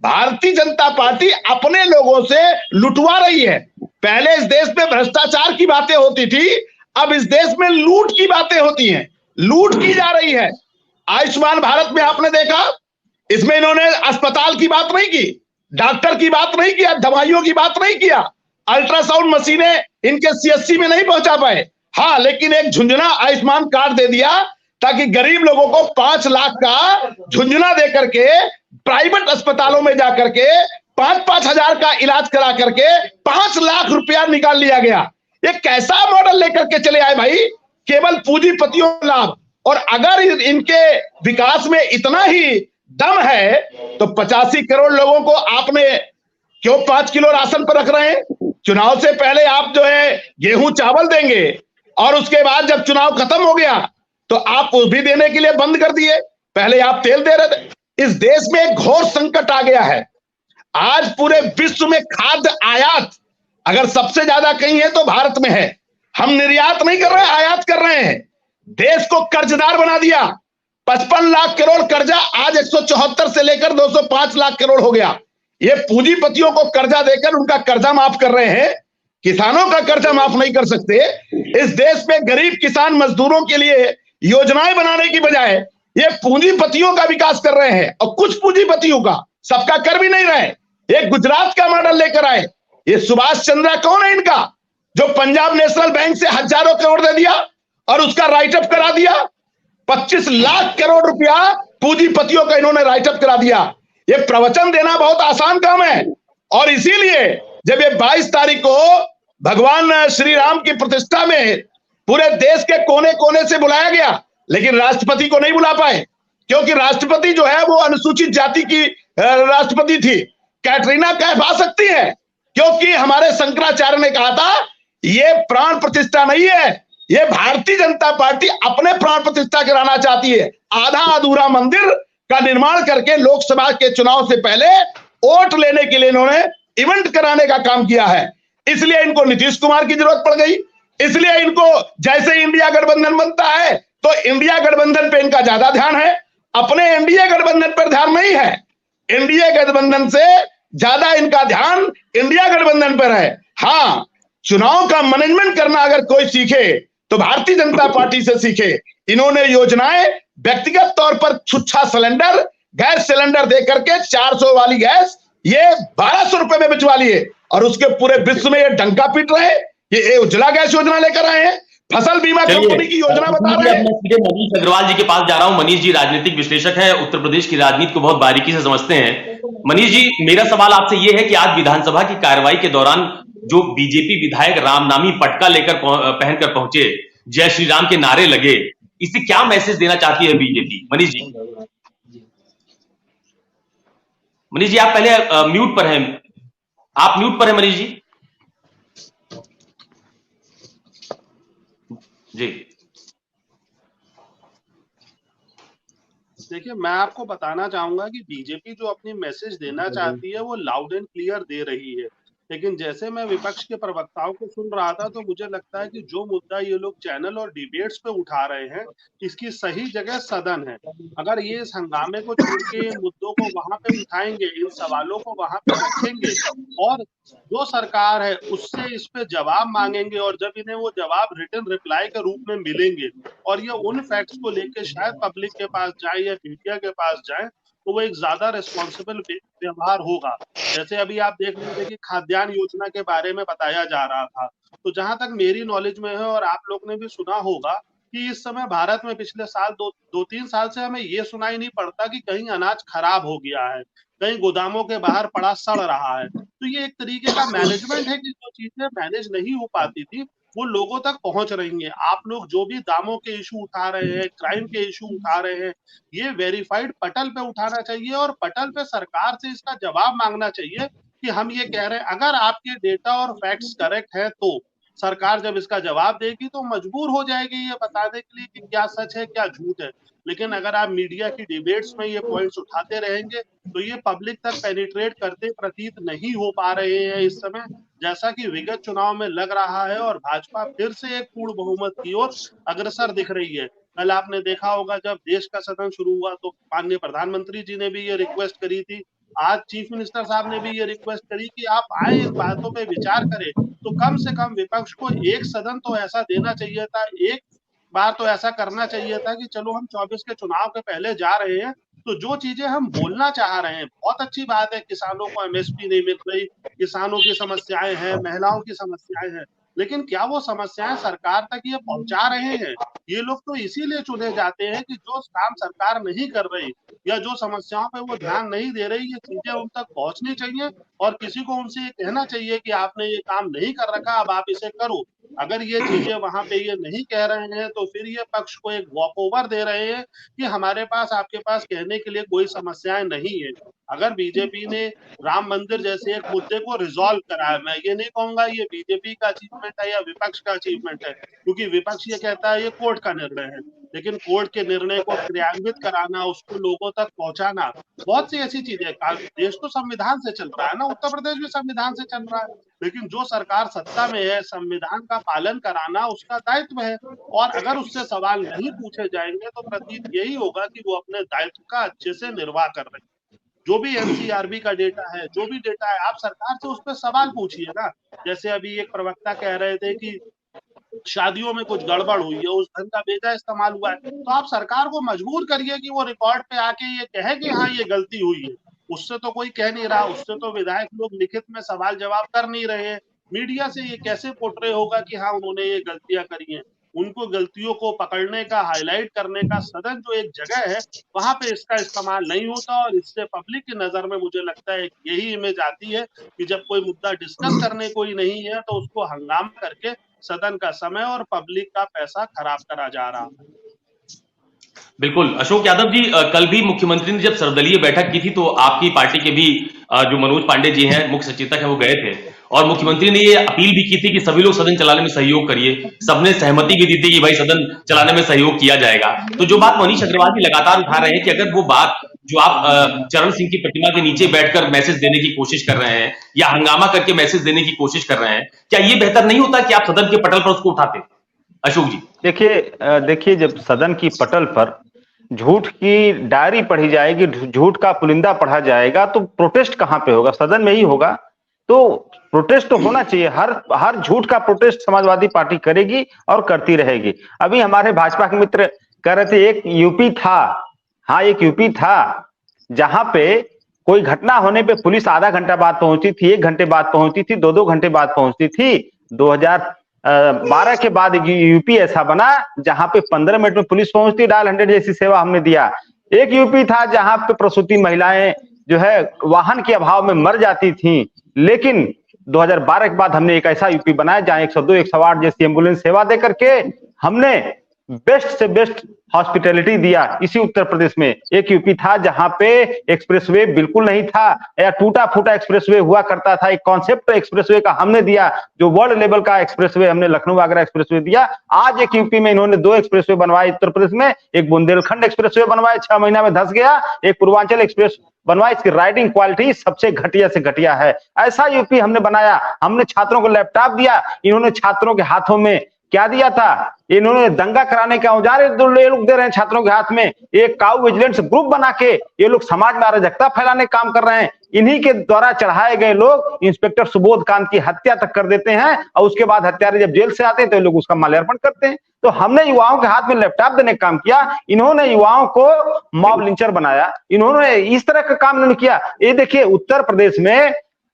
भारतीय जनता पार्टी अपने लोगों से लुटवा रही है। पहले इस देश में भ्रष्टाचार की बातें होती थी, अब इस देश में लूट की बातें होती हैं, लूट की जा रही है। आयुष्मान भारत में आपने देखा, इसमें इन्होंने अस्पताल की बात नहीं की, डॉक्टर की बात नहीं किया, दवाइयों की बात नहीं किया, अल्ट्रासाउंड मशीनें इनके सीएससी में नहीं पहुंचा पाए। हाँ, लेकिन एक झुंझुना आयुष्मान कार्ड दे दिया ताकि गरीब लोगों को 5 लाख का झुंझुना दे करके प्राइवेट अस्पतालों में जाकर के 5-5 हजार का इलाज करा करके 5 लाख रुपया निकाल लिया गया। ये कैसा मॉडल लेकर के चले आए भाई, केवल पूंजीपतियों का लाभ। और अगर इनके विकास में इतना ही दम है तो 85 करोड़ लोगों को आपने क्यों 5 किलो राशन पर रख रहे हैं? चुनाव से पहले आप जो है गेहूं चावल देंगे और उसके बाद जब चुनाव खत्म हो गया तो आप वो भी देने के लिए बंद कर दिए। पहले आप तेल दे रहे थे। इस देश में एक घोर संकट आ गया है। आज पूरे विश्व में खाद्य आयात अगर सबसे ज्यादा कहीं है तो भारत में है। हम निर्यात नहीं कर रहे, आयात कर रहे हैं। देश को कर्जदार बना दिया। 55 लाख करोड़ कर्जा आज 174 से लेकर 205 लाख करोड़ हो गया। ये पूंजीपतियों को कर्जा देकर उनका कर्जा माफ कर रहे हैं, किसानों का कर्जा माफ नहीं कर सकते। इस देश में गरीब किसान मजदूरों के लिए योजनाएं बनाने की बजाय ये पूंजीपतियों का विकास कर रहे हैं। और कुछ पूंजीपतियों का, सबका कर भी नहीं रहे। एक गुजरात का मॉडल लेकर आए। ये सुभाष चंद्रा कौन है इनका, जो पंजाब नेशनल बैंक से हजारों करोड़ दे दिया और उसका राइटअप करा दिया। 25 लाख करोड़ रुपया पूंजीपतियों का इन्होंने राइटअप करा दिया। ये प्रवचन देना बहुत आसान काम है। और इसीलिए जब ये 22 तारीख को भगवान श्री राम की प्रतिष्ठा में पूरे देश के कोने कोने से बुलाया गया, लेकिन राष्ट्रपति को नहीं बुला पाए, क्योंकि राष्ट्रपति जो है वो अनुसूचित जाति की राष्ट्रपति थी। कैटरीना कैफ आ सकती है, क्योंकि हमारे शंकराचार्य ने कहा था ये प्राण प्रतिष्ठा नहीं है, ये भारतीय जनता पार्टी अपने प्राण प्रतिष्ठा कराना चाहती है। आधा अधूरा मंदिर का निर्माण करके लोकसभा के चुनाव से पहले वोट लेने के लिए इन्होंने इवेंट कराने का काम किया है। इसलिए इनको नीतीश कुमार की जरूरत पड़ गई। इसलिए इनको जैसे इंडिया गठबंधन बनता है तो इंडिया गठबंधन पे इनका ज्यादा ध्यान है, अपने एनडीए गठबंधन पर ध्यान नहीं है। एनडीए गठबंधन से ज्यादा इनका ध्यान इंडिया गठबंधन पर है। हाँ, चुनाव का मैनेजमेंट करना अगर कोई सीखे तो भारतीय जनता पार्टी से सीखे। इन्होंने योजनाएं व्यक्तिगत तौर पर छुच्छा सिलेंडर, गैस सिलेंडर देकर के 400 वाली गैस ये 1200 रुपए में बिचवा लिए और उसके पूरे विश्व में ये डंका पीट रहे। ये उज्ज्वला गैस योजना लेकर आए हैं, फसल बीमा कंपनी की योजना बता रहे हैं। मनीष अग्रवाल जी के पास जा रहा हूं। मनीष जी राजनीतिक विश्लेषक है, उत्तर प्रदेश की राजनीति को बहुत बारीकी से समझते हैं। मनीष जी, मेरा सवाल आपसे यह है कि आज विधानसभा की कार्रवाई के दौरान जो बीजेपी विधायक रामनामी पटका लेकर पहनकर पहुंचे, जय श्री राम के नारे लगे, इससे क्या मैसेज देना चाहती है बीजेपी? मनीष जी, मनीष जी आप पहले म्यूट पर हैं, आप म्यूट पर हैं मनीष जी। जी देखिए, मैं आपको बताना चाहूंगा कि बीजेपी जो अपनी मैसेज देना चाहती है वो लाउड एंड क्लियर दे रही है। लेकिन जैसे मैं विपक्ष के प्रवक्ताओं को सुन रहा था तो मुझे लगता है कि जो मुद्दा ये लोग चैनल और डिबेट्स पे उठा रहे हैं, इसकी सही जगह सदन है। अगर ये इस हंगामे को छोड़ के मुद्दों को वहां पे उठाएंगे, इन सवालों को वहां पे रखेंगे और जो सरकार है उससे इस पे जवाब मांगेंगे, और जब इन्हें वो जवाब रिटन रिप्लाई के रूप में मिलेंगे और ये उन फैक्ट्स को लेके शायद पब्लिक के पास जाए या मीडिया के पास जाए, तो वो एक ज्यादा रिस्पॉन्सिबल व्यवहार होगा। जैसे अभी आप देख लीजिए कि खाद्यान्न योजना के बारे में बताया जा रहा था, तो जहां तक मेरी नॉलेज में है और आप लोग ने भी सुना होगा कि इस समय भारत में पिछले साल 2-3 साल से हमें ये सुनाई नहीं पड़ता कि कहीं अनाज खराब हो गया है। कहीं गोदामों के बाहर पड़ा सड़ रहा है। तो ये एक तरीके का मैनेजमेंट है कि जो चीजें मैनेज नहीं हो पाती थी वो लोगों तक पहुंच रही हैं। आप लोग जो भी दामों के इशू उठा रहे हैं, क्राइम के इशू उठा रहे हैं, ये वेरीफाइड पटल पे उठाना चाहिए और पटल पे सरकार से इसका जवाब मांगना चाहिए कि हम ये कह रहे हैं। अगर आपके डेटा और फैक्ट्स करेक्ट है तो सरकार जब इसका जवाब देगी तो मजबूर हो जाएगी ये बताने के लिए कि क्या सच है क्या झूठ है। लेकिन अगर आप मीडिया की डिबेट्स में ये पॉइंट्स उठाते रहेंगे तो ये पब्लिक तक पेनिट्रेट करते प्रतीत नहीं हो पा रहे हैं इस समय, जैसा कि विगत चुनाव में लग रहा है। और भाजपा फिर से एक पूर्ण बहुमत की ओर अग्रसर दिख रही है। कल आपने देखा होगा जब देश का सदन शुरू हुआ तो माननीय प्रधानमंत्री जी ने भी ये रिक्वेस्ट करी थी, आज चीफ मिनिस्टर साहब ने भी ये रिक्वेस्ट करी कि आप आए इन बातों पे विचार करें। तो कम से कम विपक्ष को एक सदन तो ऐसा देना चाहिए था, एक बार तो ऐसा करना चाहिए था कि चलो हम 24 के चुनाव के पहले जा रहे हैं तो जो चीजें हम बोलना चाह रहे हैं, बहुत अच्छी बात है, किसानों को एमएसपी नहीं मिल रही, किसानों की समस्याएं हैं, महिलाओं की समस्याएं हैं, लेकिन क्या वो समस्याएं सरकार तक ये पहुंचा रहे हैं? ये लोग तो इसीलिए चुने जाते हैं कि जो काम सरकार नहीं कर रही या जो समस्याओं पे वो ध्यान नहीं दे रही, ये चीजें उन तक पहुंचनी चाहिए और किसी को उनसे ये कहना चाहिए कि आपने ये काम नहीं कर रखा, अब आप इसे करो। अगर ये चीजें वहां पे ये नहीं कह रहे हैं तो फिर ये पक्ष को एक वॉक ओवर दे रहे हैं कि हमारे पास आपके पास कहने के लिए कोई समस्याएं नहीं है। अगर बीजेपी ने राम मंदिर जैसे एक मुद्दे को रिजॉल्व करा है, मैं ये नहीं कहूंगा ये बीजेपी का अचीवमेंट है या विपक्ष का अचीवमेंट है, क्योंकि विपक्ष ये कहता है ये कोर्ट का निर्णय है, लेकिन कोर्ट के निर्णय को क्रियान्वित कराना, उसको लोगों तक पहुंचाना, बहुत सी ऐसी चीजें। देश तो संविधान से चल रहा है ना, उत्तर प्रदेश भी संविधान से चल रहा है, लेकिन जो सरकार सत्ता में है संविधान का पालन कराना उसका दायित्व है। और अगर उससे सवाल नहीं पूछे जाएंगे तो प्रतीत यही होगा कि वो अपने दायित्व का अच्छे से निर्वाह कर रहे हैं। जो भी एनसीआरबी का डेटा है, जो भी डेटा है, आप सरकार से उस पर सवाल पूछिए ना। जैसे अभी एक प्रवक्ता कह रहे थे कि शादियों में कुछ गड़बड़ हुई है, उस धन का बेजा इस्तेमाल हुआ है, तो आप सरकार को मजबूर करिए कि वो रिकॉर्ड पे आके ये कहे कि हाँ ये गलती हुई है। उससे तो कोई कह नहीं रहा, उससे तो विधायक लोग लिखित में सवाल जवाब कर नहीं रहे हैं। मीडिया से ये कैसे पोर्ट्रे होगा कि हाँ उन्होंने ये गलतियां करी हैं? उनको गलतियों को पकड़ने का, हाईलाइट करने का सदन जो एक जगह है वहां पे इसका इस्तेमाल नहीं होता। और इससे पब्लिक की नजर में मुझे लगता है यही इमेज आती है कि जब कोई मुद्दा डिस्कस करने कोई नहीं है तो उसको हंगामा करके सदन का समय और पब्लिक का पैसा खराब करा जा रहा है। बिल्कुल अशोक यादव जी, कल भी मुख्यमंत्री ने जब सर्वदलीय बैठक की थी तो आपकी पार्टी के भी जो मनोज पांडे जी हैं, मुख्य सचेतक हैं, वो गए थे और मुख्यमंत्री ने ये अपील भी की थी कि सभी लोग सदन चलाने में सहयोग करिए। सबने सहमति भी दी थी कि भाई सदन चलाने में सहयोग किया जाएगा। तो जो बात मनीष अग्रवाल जी लगातार उठा रहे हैं कि अगर वो बात जो आप चरण सिंह की प्रतिमा के नीचे बैठकर मैसेज देने की कोशिश कर रहे हैं या हंगामा करके मैसेज देने की कोशिश कर रहे हैं, क्या ये बेहतर नहीं होता कि आप सदन के पटल पर उसको उठाते? अशोक जी देखिए जब सदन की पटल पर झूठ की डायरी पढ़ी जाएगी, झूठ का पुलिंदा पढ़ा जाएगा तो प्रोटेस्ट कहां पे होगा? सदन में ही होगा। तो प्रोटेस्ट तो होना चाहिए, हर झूठ का प्रोटेस्ट समाजवादी पार्टी करेगी और करती रहेगी। अभी हमारे भाजपा के मित्र कह रहे थे एक यूपी था, हाँ एक यूपी था जहां पे कोई घटना होने पे पुलिस आधा घंटा बाद पहुंची थी, 1 घंटे बाद पहुंची थी, 2-2 घंटे बाद पहुंचती थी। 2012 के बाद यूपी ऐसा बना जहां पे 15 मिनट में पुलिस पहुंचती, डायल 100 जैसी सेवा हमने दिया। एक यूपी था जहां पे प्रसूति महिलाएं जो है वाहन के अभाव में मर जाती थी, लेकिन 2012 के बाद हमने एक ऐसा यूपी बनाया जहां 102, 108 जैसी एम्बुलेंस सेवा दे करके हमने बेस्ट से बेस्ट हॉस्पिटैलिटी दिया। इसी उत्तर प्रदेश में एक यूपी था जहां पे एक्सप्रेसवे बिल्कुल नहीं था या टूटा फूटा एक्सप्रेसवे हुआ करता था। एक कॉन्सेप्ट एक्सप्रेसवे का हमने दिया, जो वर्ल्ड लेवल का एक्सप्रेसवे हमने लखनऊ आगरा एक्सप्रेसवे दिया। आज एक यूपी में इन्होंने 2 एक्सप्रेसवे बनवाए उत्तर प्रदेश में, एक बुंदेलखंड एक्सप्रेसवे बनवाए 6 महीना में धंस गया, एक पूर्वांचल एक्सप्रेस बनवाए, इसकी राइडिंग क्वालिटी सबसे घटिया से घटिया है। ऐसा यूपी हमने बनाया। हमने छात्रों को लैपटॉप दिया, इन्होंने छात्रों के हाथों में क्या दिया था? इन्होंने दंगा कराने का औजार ये लोग दे रहे हैं छात्रों के हाथ में। एक काऊ विजिलेंस ग्रुप बना के ये लोग समाज में अराजकता फैलाने का काम कर रहे हैं। इन्हीं के द्वारा चढ़ाए गए लोग इंस्पेक्टर सुबोध कांत की हत्या तक कर देते हैं और उसके बाद हत्यारे जब जेल से आते हैं तो ये लोग उसका माल्यार्पण करते हैं। तो हमने युवाओं के हाथ में लैपटॉप देने का काम किया, इन्होंने युवाओं को मॉब लिंचर बनाया, इन्होंने इस तरह का काम नहीं किया। ये देखिए उत्तर प्रदेश में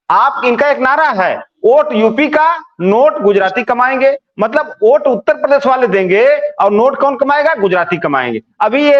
आप इनका एक नारा है, वोट यूपी का, नोट गुजराती कमाएंगे। मतलब वोट उत्तर प्रदेश वाले देंगे और नोट कौन कमाएगा? गुजराती कमाएंगे। अभी ये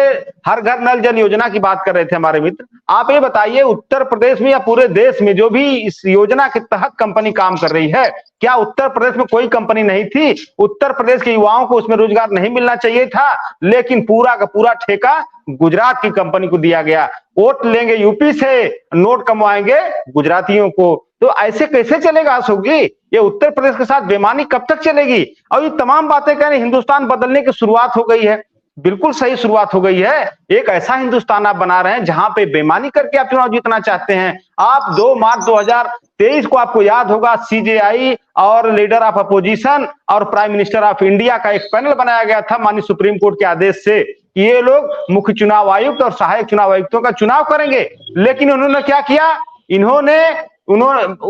हर घर नल जल योजना की बात कर रहे थे हमारे मित्र। आप ये बताइए, उत्तर प्रदेश में या पूरे देश में जो भी इस योजना के तहत कंपनी काम कर रही है, क्या उत्तर प्रदेश में कोई कंपनी नहीं थी? उत्तर प्रदेश के युवाओं को उसमें रोजगार नहीं मिलना चाहिए था? लेकिन पूरा का पूरा ठेका गुजरात की कंपनी को दिया गया। वोट लेंगे यूपी से, नोट कमवाएंगे गुजरातियों को। तो ऐसे कैसे चलेगा अशोक जी? ये उत्तर प्रदेश के साथ बेईमानी कब तक चलेगी? और ये तमाम बातें कह रहे हिंदुस्तान बदलने की शुरुआत हो गई है। बिल्कुल सही शुरुआत हो गई है। एक ऐसा हिंदुस्तान आप बना रहे हैं जहां पे बेईमानी करके आप चुनाव जीतना चाहते हैं। आप 2 मार्च 2023 को आपको याद होगा, सीजेआई और लीडर ऑफ अपोजिशन और प्राइम मिनिस्टर ऑफ इंडिया का एक पैनल बनाया गया था माननीय सुप्रीम कोर्ट के आदेश से। ये लोग मुख्य चुनाव आयुक्त और सहायक चुनाव आयुक्तों का चुनाव करेंगे। लेकिन उन्होंने क्या किया? उन्होंने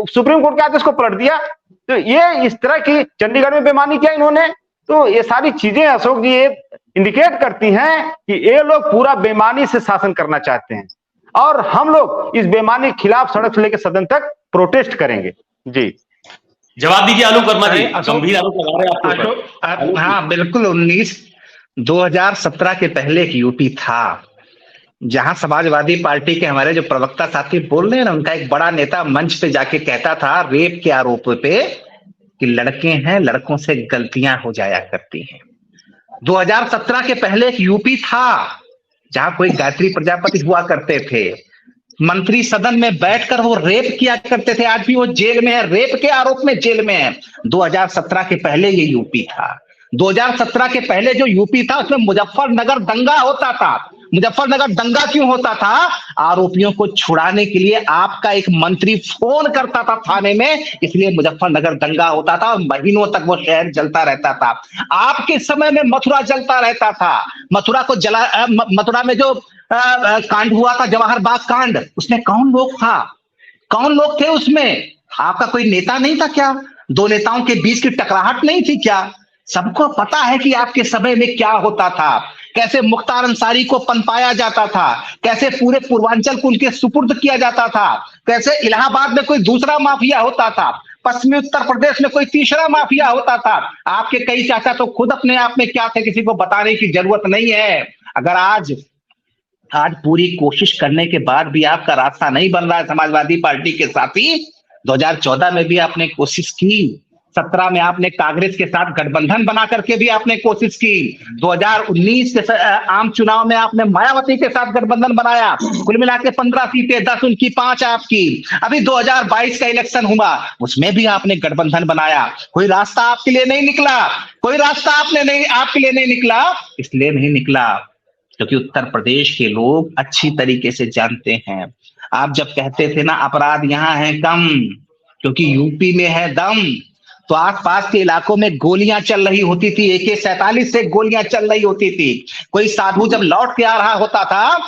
सुप्रीम कोर्ट के आदेश को पलट दिया। तो ये इस तरह की चंडीगढ़ में बेईमानी किया इन्होंने। तो ये सारी चीजें अशोक जी ये इंडिकेट करती हैं कि ये लोग पूरा बेईमानी से शासन करना चाहते हैं और हम लोग इस बेईमानी के खिलाफ सड़क से लेकर सदन तक प्रोटेस्ट करेंगे। जी जवाब दीजिए आलोक वर्मा जी, गंभीर आरोप लगा रहे हैं आपके ऊपर। हाँ बिल्कुल, 2017 के पहले एक यूपी था जहां समाजवादी पार्टी के हमारे जो प्रवक्ता साथी बोल रहे हैं ना, उनका एक बड़ा नेता मंच पे जाके कहता था रेप के आरोप पे कि लड़के हैं, लड़कों से गलतियां हो जाया करती हैं। 2017 के पहले एक यूपी था जहां कोई गायत्री प्रजापति हुआ करते थे, मंत्री सदन में बैठकर वो रेप किया करते थे। आज भी वो जेल में है, रेप के आरोप में जेल में है। 2017 के पहले ये यूपी था। 2017 के पहले जो यूपी था उसमें मुजफ्फरनगर दंगा होता था। मुजफ्फरनगर दंगा क्यों होता था? आरोपियों को छुड़ाने के लिए आपका एक मंत्री फोन करता था थाने में, इसलिए मुजफ्फरनगर दंगा होता था और महीनों तक वो शहर जलता रहता था। आपके समय में मथुरा जलता रहता था। मथुरा में जो कांड हुआ था, जवाहर बाग कांड, उसमें कौन लोग थे उसमें? आपका कोई नेता नहीं था क्या? 2 नेताओं के बीच की टकराहट नहीं थी क्या? सबको पता है कि आपके समय में क्या होता था, कैसे मुख्तार अंसारी को पनपाया जाता था, कैसे पूरे पूर्वांचल को उनके सुपुर्द किया जाता था, कैसे इलाहाबाद में कोई दूसरा माफिया होता था, पश्चिमी उत्तर प्रदेश में कोई तीसरा माफिया होता था। आपके कई चाचा तो खुद अपने आप में क्या थे, किसी को बताने की जरूरत नहीं है। अगर आज पूरी कोशिश करने के बाद भी आपका रास्ता नहीं बन रहा है समाजवादी पार्टी के साथी, 2014 में भी आपने कोशिश की, 17 में आपने कांग्रेस के साथ गठबंधन बना करके भी आपने कोशिश की, 2019 के आम चुनाव में आपने मायावती के साथ गठबंधन बनाया, कुल मिला के 15 सीटें, 10 उनकी, 5 आपकी। अभी 2022 का इलेक्शन हुआ, उसमें भी आपने गठबंधन बनाया। कोई रास्ता आपके लिए नहीं निकला, आपके लिए नहीं निकला। इसलिए नहीं निकला क्योंकि उत्तर प्रदेश के लोग अच्छी तरीके से जानते हैं। आप जब कहते थे ना अपराध यहाँ है कम क्योंकि यूपी में है दम, तो आसपास के इलाकों में गोलियां चल रही होती थी, AK-47 से गोलियां चल रही होती थी। कोई साधु जब लौट के आ रहा होता था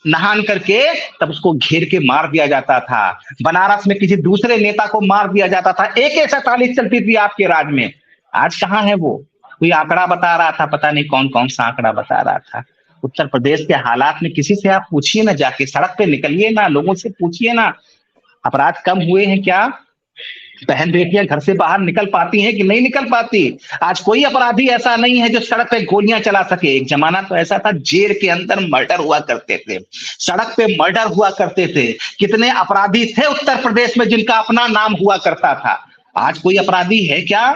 नहान करके, तब उसको घेर के मार दिया जाता था। बनारस में किसी दूसरे नेता को मार दिया जाता था, AK-47 चलती थी आपके राज में। आज कहाँ है वो? कोई आंकड़ा बता रहा था, पता नहीं कौन कौन सा आंकड़ा बता रहा था। उत्तर प्रदेश के हालात में किसी से आप पूछिए ना, जाके सड़क पे निकलिए ना, लोगों से पूछिए ना, अपराध कम हुए हैं क्या? बहन बेटियां घर से बाहर निकल पाती हैं कि नहीं निकल पाती? आज कोई अपराधी ऐसा नहीं है जो सड़क पे गोलियां चला सके। एक जमाना तो ऐसा था, जेल के अंदर मर्डर हुआ करते थे, सड़क पे मर्डर हुआ करते थे। कितने अपराधी थे उत्तर प्रदेश में जिनका अपना नाम हुआ करता था। आज कोई अपराधी है क्या?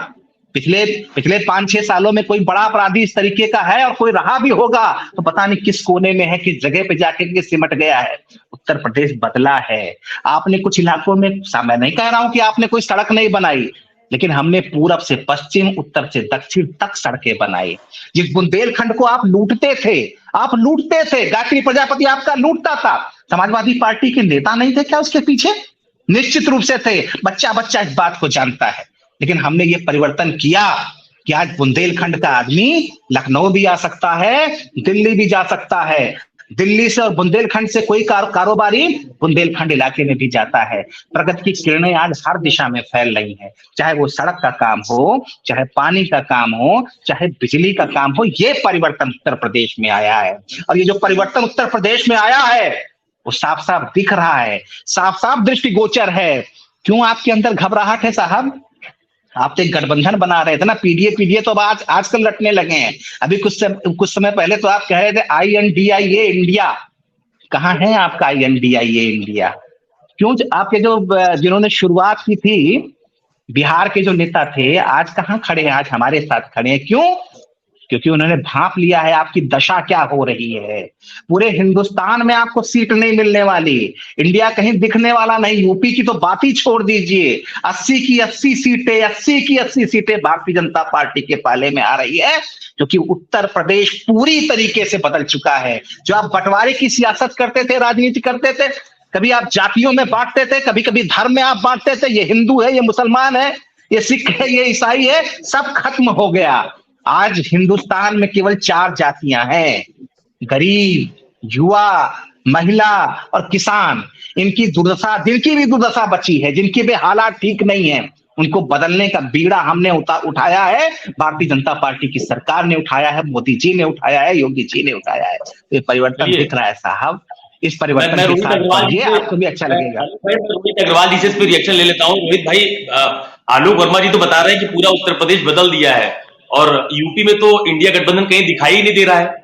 पिछले 5-6 सालों में कोई बड़ा अपराधी इस तरीके का है, और कोई रहा भी होगा तो पता नहीं किस कोने में है, किस जगह पे जाके सिमट गया है। उत्तर प्रदेश बदला है। आपने कुछ इलाकों में, मैं नहीं कह रहा हूं कि आपने कोई सड़क नहीं बनाई, लेकिन हमने पूरब से पश्चिम, उत्तर से दक्षिण तक सड़कें बनाई। जिस बुंदेलखंड को आप लूटते थे, गायत्री प्रजापति आपका लूटता था, समाजवादी पार्टी के नेता नहीं थे क्या उसके पीछे? निश्चित रूप से थे। बच्चा बच्चा इस बात को जानता है। लेकिन हमने ये परिवर्तन किया कि आज बुंदेलखंड का आदमी लखनऊ भी आ सकता है, दिल्ली भी जा सकता है। दिल्ली से और बुंदेलखंड से कोई कारोबारी बुंदेलखंड इलाके में भी जाता है। प्रगति की किरणें आज हर दिशा में फैल रही हैं, चाहे वो सड़क का काम हो, चाहे पानी का काम हो, चाहे बिजली का काम हो। ये परिवर्तन उत्तर प्रदेश में आया है, और ये जो परिवर्तन उत्तर प्रदेश में आया है वो साफ साफ दिख रहा है, साफ साफ दृष्टिगोचर है। क्यों आपके अंदर घबराहट है साहब? आप तो एक गठबंधन बना रहे थे ना, पीडीए तो अब आजकल लटने लगे हैं। अभी कुछ समय पहले तो आप कह रहे थे INDIA इंडिया। कहाँ है आपका INDIA इंडिया? क्यों आपके जो जिन्होंने शुरुआत की थी, बिहार के जो नेता थे, आज कहाँ खड़े हैं? आज हमारे साथ खड़े हैं। क्यों? क्योंकि उन्होंने भांप लिया है आपकी दशा क्या हो रही है। पूरे हिंदुस्तान में आपको सीट नहीं मिलने वाली, इंडिया कहीं दिखने वाला नहीं। यूपी की तो बात ही छोड़ दीजिए, 80 की 80 सीटें भारतीय जनता पार्टी के पाले में आ रही है, क्योंकि उत्तर प्रदेश पूरी तरीके से बदल चुका है। जो आप बंटवारे की सियासत करते थे, राजनीति करते थे, कभी आप जातियों में बांटते थे, कभी कभी धर्म में आप बांटते थे, ये हिंदू है, ये मुसलमान है, ये सिख है, ये ईसाई है, सब खत्म हो गया। आज हिंदुस्तान में केवल 4 जातियां हैं, गरीब, युवा, महिला और किसान। इनकी दुर्दशा, जिनकी भी दुर्दशा बची है, जिनके भी हालात ठीक नहीं है, उनको बदलने का बीड़ा हमने उठाया है। भारतीय जनता पार्टी की सरकार ने उठाया है, मोदी जी ने उठाया है, योगी जी ने उठाया है। तो ये परिवर्तन दिख रहा है साहब। इस परिवर्तन के साथ चलिए, आपको भी अच्छा लगेगा। रोहित अग्रवाल जी से इस पर रिएक्शन ले लेता हूँ। रोहित भाई, आलोक वर्मा जी तो बता रहे हैं कि पूरा उत्तर प्रदेश बदल दिया है और यूपी में तो इंडिया गठबंधन कहीं दिखाई ही नहीं दे रहा है।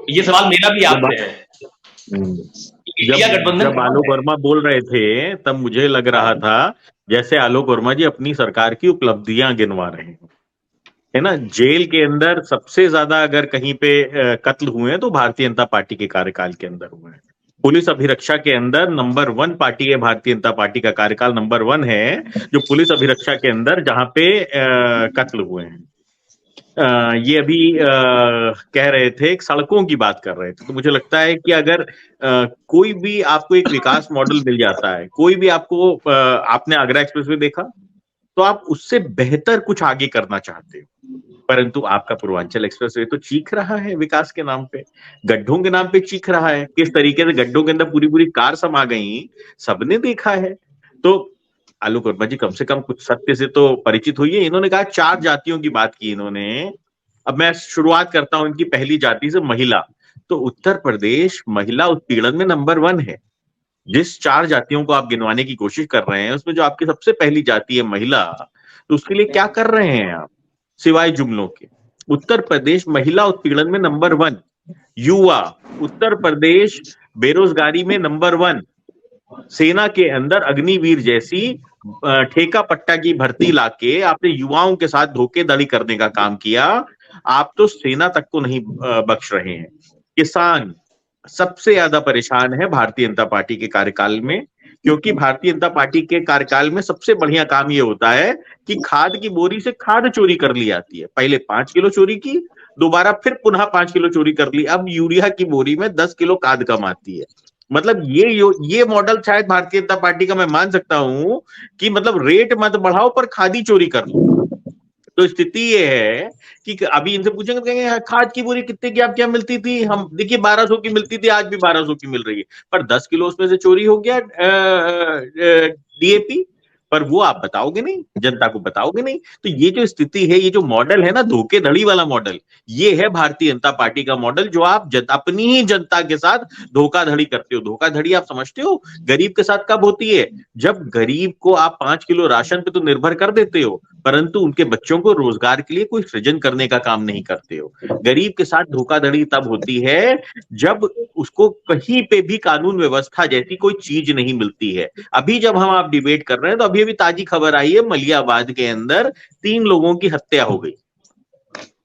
ये सवाल मेरा भी आपसे है। जब आलोक वर्मा बोल रहे थे तब मुझे लग रहा था जैसे आलोक वर्मा जी अपनी सरकार की उपलब्धियां गिनवा रहे हैं, है ना। जेल के अंदर सबसे ज्यादा अगर कहीं पे कत्ल हुए हैं तो भारतीय जनता पार्टी के कार्यकाल के अंदर हुए हैं। पुलिस अभिरक्षा के अंदर नंबर 1 पार्टी है, भारतीय जनता पार्टी का कार्यकाल नंबर 1 है, जो पुलिस अभिरक्षा के अंदर जहां पे कत्ल हुए हैं। ये अभी कह रहे थे, एक सड़कों की बात कर रहे थे, तो मुझे लगता है कि अगर कोई भी आपको एक विकास मॉडल मिल जाता है, कोई भी आपको आपने आगरा एक्सप्रेसवे देखा तो आप उससे बेहतर कुछ आगे करना चाहते हो, परंतु आपका पूर्वांचल एक्सप्रेसवे तो चीख रहा है विकास के नाम पे, गड्ढों के नाम पे चीख रहा है। किस तरीके से गड्ढों के अंदर पूरी पूरी कार समा गई, सबने देखा है। तो आलोक वर्मा जी कम से कम कुछ सत्य से तो परिचित हुई है। इन्होंने कहा 4 जातियों की बात की इन्होंने। अब मैं शुरुआत करता हूं इनकी पहली जाति से, महिला। तो उत्तर प्रदेश महिला उत्पीड़न में नंबर 1 है। जिस 4 जातियों को आप गिनवाने की कोशिश कर रहे हैं उसमें जो आपकी सबसे पहली जाति है महिला, तो उसके लिए क्या कर रहे हैं आप सिवाय जुमलों के? उत्तर प्रदेश महिला उत्पीड़न में नंबर 1। युवा, उत्तर प्रदेश बेरोजगारी में नंबर 1। सेना के अंदर अग्निवीर जैसी ठेका पट्टा की भर्ती लाके आपने युवाओं के साथ धोखेधड़ी करने का काम किया। आप तो सेना तक को नहीं बख्श रहे हैं। किसान सबसे ज्यादा परेशान है भारतीय जनता पार्टी के कार्यकाल में, क्योंकि भारतीय जनता पार्टी के कार्यकाल में सबसे बढ़िया काम ये होता है कि खाद की बोरी से खाद चोरी कर ली जाती है। पहले 5 किलो चोरी की, दोबारा फिर पुनः 5 किलो चोरी कर ली, अब यूरिया की बोरी में 10 किलो खाद कम आती है। मतलब ये मॉडल शायद भारतीय जनता पार्टी का मैं मान सकता हूं कि मतलब रेट मत बढ़ाओ पर खादी चोरी कर लो। तो स्थिति ये है कि अभी इनसे पूछेंगे, कहेंगे खाद की बोरी कितने की आप क्या मिलती थी? हम देखिए 1200 की मिलती थी, आज भी 1200 की मिल रही है, पर 10 किलो उसमें से चोरी हो गया DAP। पर वो आप बताओगे नहीं, जनता को बताओगे नहीं। तो ये जो स्थिति है, ये जो मॉडल है ना धोखेधड़ी वाला मॉडल, ये है भारतीय जनता पार्टी का मॉडल, जो आप अपनी ही जनता के साथ धोखाधड़ी करते हो। धोखाधड़ी आप समझते हो गरीब के साथ कब होती है? जब गरीब को आप 5 किलो राशन पे तो निर्भर कर देते हो, परंतु उनके बच्चों को रोजगार के लिए कोई सृजन करने का काम नहीं करते हो। गरीब के साथ धोखाधड़ी तब होती है जब उसको कहीं पे भी कानून व्यवस्था जैसी कोई चीज नहीं मिलती है। अभी जब हम आप डिबेट कर रहे हैं तो अभी ताजी खबर आई है, मलियाबाद के अंदर 3 लोगों की हत्या हो गई।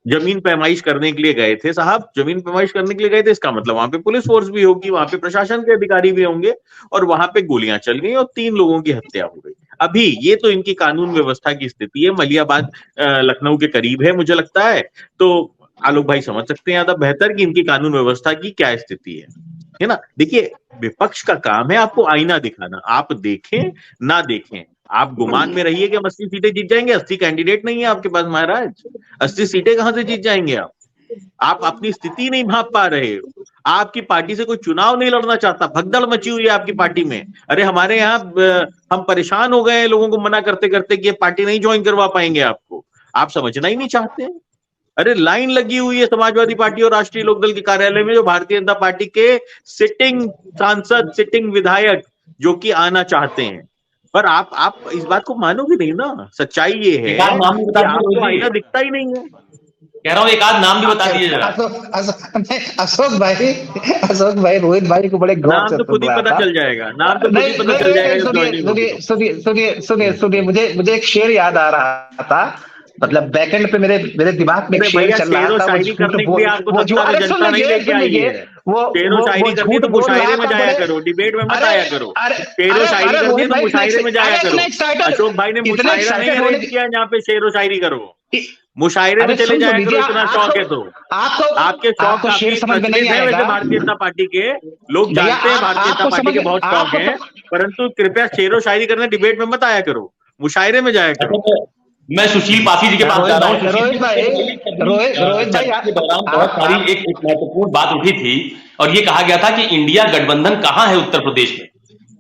जमीन पैमाइश करने के लिए गए थे साहब, जमीन पैमाइश करने के लिए गए थे, इसका मतलब वहां पे पुलिस फोर्स भी होगी, वहां पे प्रशासन के अधिकारी भी होंगे, और वहां पे गोलियां चल गई और 3 लोगों की हत्या हो गई। अभी ये तो इनकी कानून व्यवस्था की स्थिति है। मलियाबाद लखनऊ के करीब है मुझे लगता है, तो आलोक भाई समझ सकते हैं ज्यादा बेहतर कि इनकी कानून व्यवस्था की क्या स्थिति है ना। देखिए विपक्ष का काम है आपको आईना दिखाना, आप देखें ना देखें, आप गुमान में रहिए कि हम 80 सीटें जीत जाएंगे। 80 कैंडिडेट नहीं है आपके पास महाराज, 80 सीटें कहां से जीत जाएंगे आप अपनी स्थिति नहीं भांप पा रहे हो। आपकी पार्टी से कोई चुनाव नहीं लड़ना चाहता, भगदड़ मची हुई है आपकी पार्टी में। अरे हमारे यहाँ हम परेशान हो गए हैं लोगों को मना करते करते कि ये पार्टी नहीं ज्वाइन करवा पाएंगे आपको, आप समझना ही नहीं चाहते। अरे लाइन लगी हुई है समाजवादी पार्टी और राष्ट्रीय लोकदल के कार्यालय में, जो भारतीय जनता पार्टी के सिटिंग सांसद, सिटिंग विधायक जो कि आना चाहते हैं, पर आप इस बात को मानोगे नहीं ना। सच्चाई ये है एक आध नाम भी कि बता दीजिए आपको रोहित जी। आईना दिखता ही नहीं है। कह रहा हूँ एक आध नाम भी बता दीजिए जरा। अशोक भाई रोहित भाई को बड़े गौर नाम से तो खुद ही सुन रहा पता था। चल जाएगा, नाम तो खुद ही नहीं पता चल जाएगा नहीं, जब ज्वाइनिंग होगी तो। सुनिए, मुझे एक शेर याद आ रहा था, मतलब बैकएंड पे मेरे दिमाग में एक अरे शेर भैया, चल रहा शेर व था। शायरी करने के लिए आपको वो सत्ता में अरे जनता नहीं लेके आई है। शेर व शायरी करनी है तो मुशायरे में जाया करो, डिबेट में मत आया करो। शेर व शायरी करनी है तो मुशायरे में जाया करो। अशोक भाई ने मुशायरा नहीं अरेंज किया जहाँ पे शेर व शायरी करो, मुशायरे में चले जाया करो। इतना शौक है तो आपके शौक काफी प्रचलित है वैसे भारतीय जनता पार्टी के लोग जानते हैं, भारतीय जनता पार्टी के बहुत शौक है, परंतु कृपया शेर व शायरी करने डिबेट में मत आया करो, मुशायरे में जाया करो। मैं सुशील पासी जी के पास जा रहा हूँ। रोहित भाई के दौरान बहुत सारी एक महत्वपूर्ण बात उठी थी और ये कहा गया था कि इंडिया गठबंधन कहाँ है उत्तर प्रदेश में।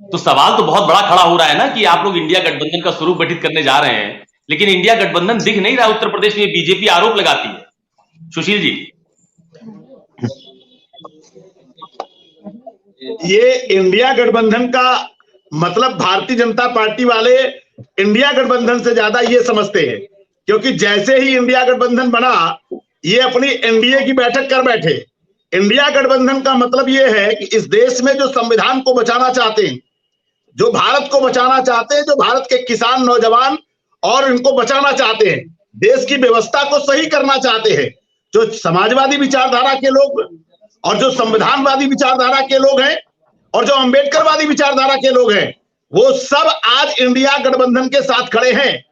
तो सवाल तो बहुत बड़ा खड़ा हो रहा है ना कि आप लोग इंडिया गठबंधन का स्वरूप गठित करने जा रहे हैं, लेकिन इंडिया गठबंधन दिख नहीं रहा उत्तर प्रदेश में। बीजेपी आरोप लगाती है। सुशील जी, ये इंडिया गठबंधन का मतलब भारतीय जनता पार्टी वाले इंडिया गठबंधन से ज्यादा ये समझते हैं, क्योंकि जैसे ही इंडिया गठबंधन बना ये अपनी एनडीए की बैठक कर बैठे। इंडिया गठबंधन का मतलब ये है कि इस देश में जो संविधान को बचाना चाहते हैं, जो भारत को बचाना चाहते हैं, जो भारत के किसान नौजवान और इनको बचाना चाहते हैं, देश की व्यवस्था को सही करना चाहते हैं, जो समाजवादी विचारधारा के लोग और जो संविधानवादी विचारधारा के लोग हैं और जो अंबेडकरवादी विचारधारा के लोग हैं, वो सब आज इंडिया गठबंधन के साथ खड़े हैं।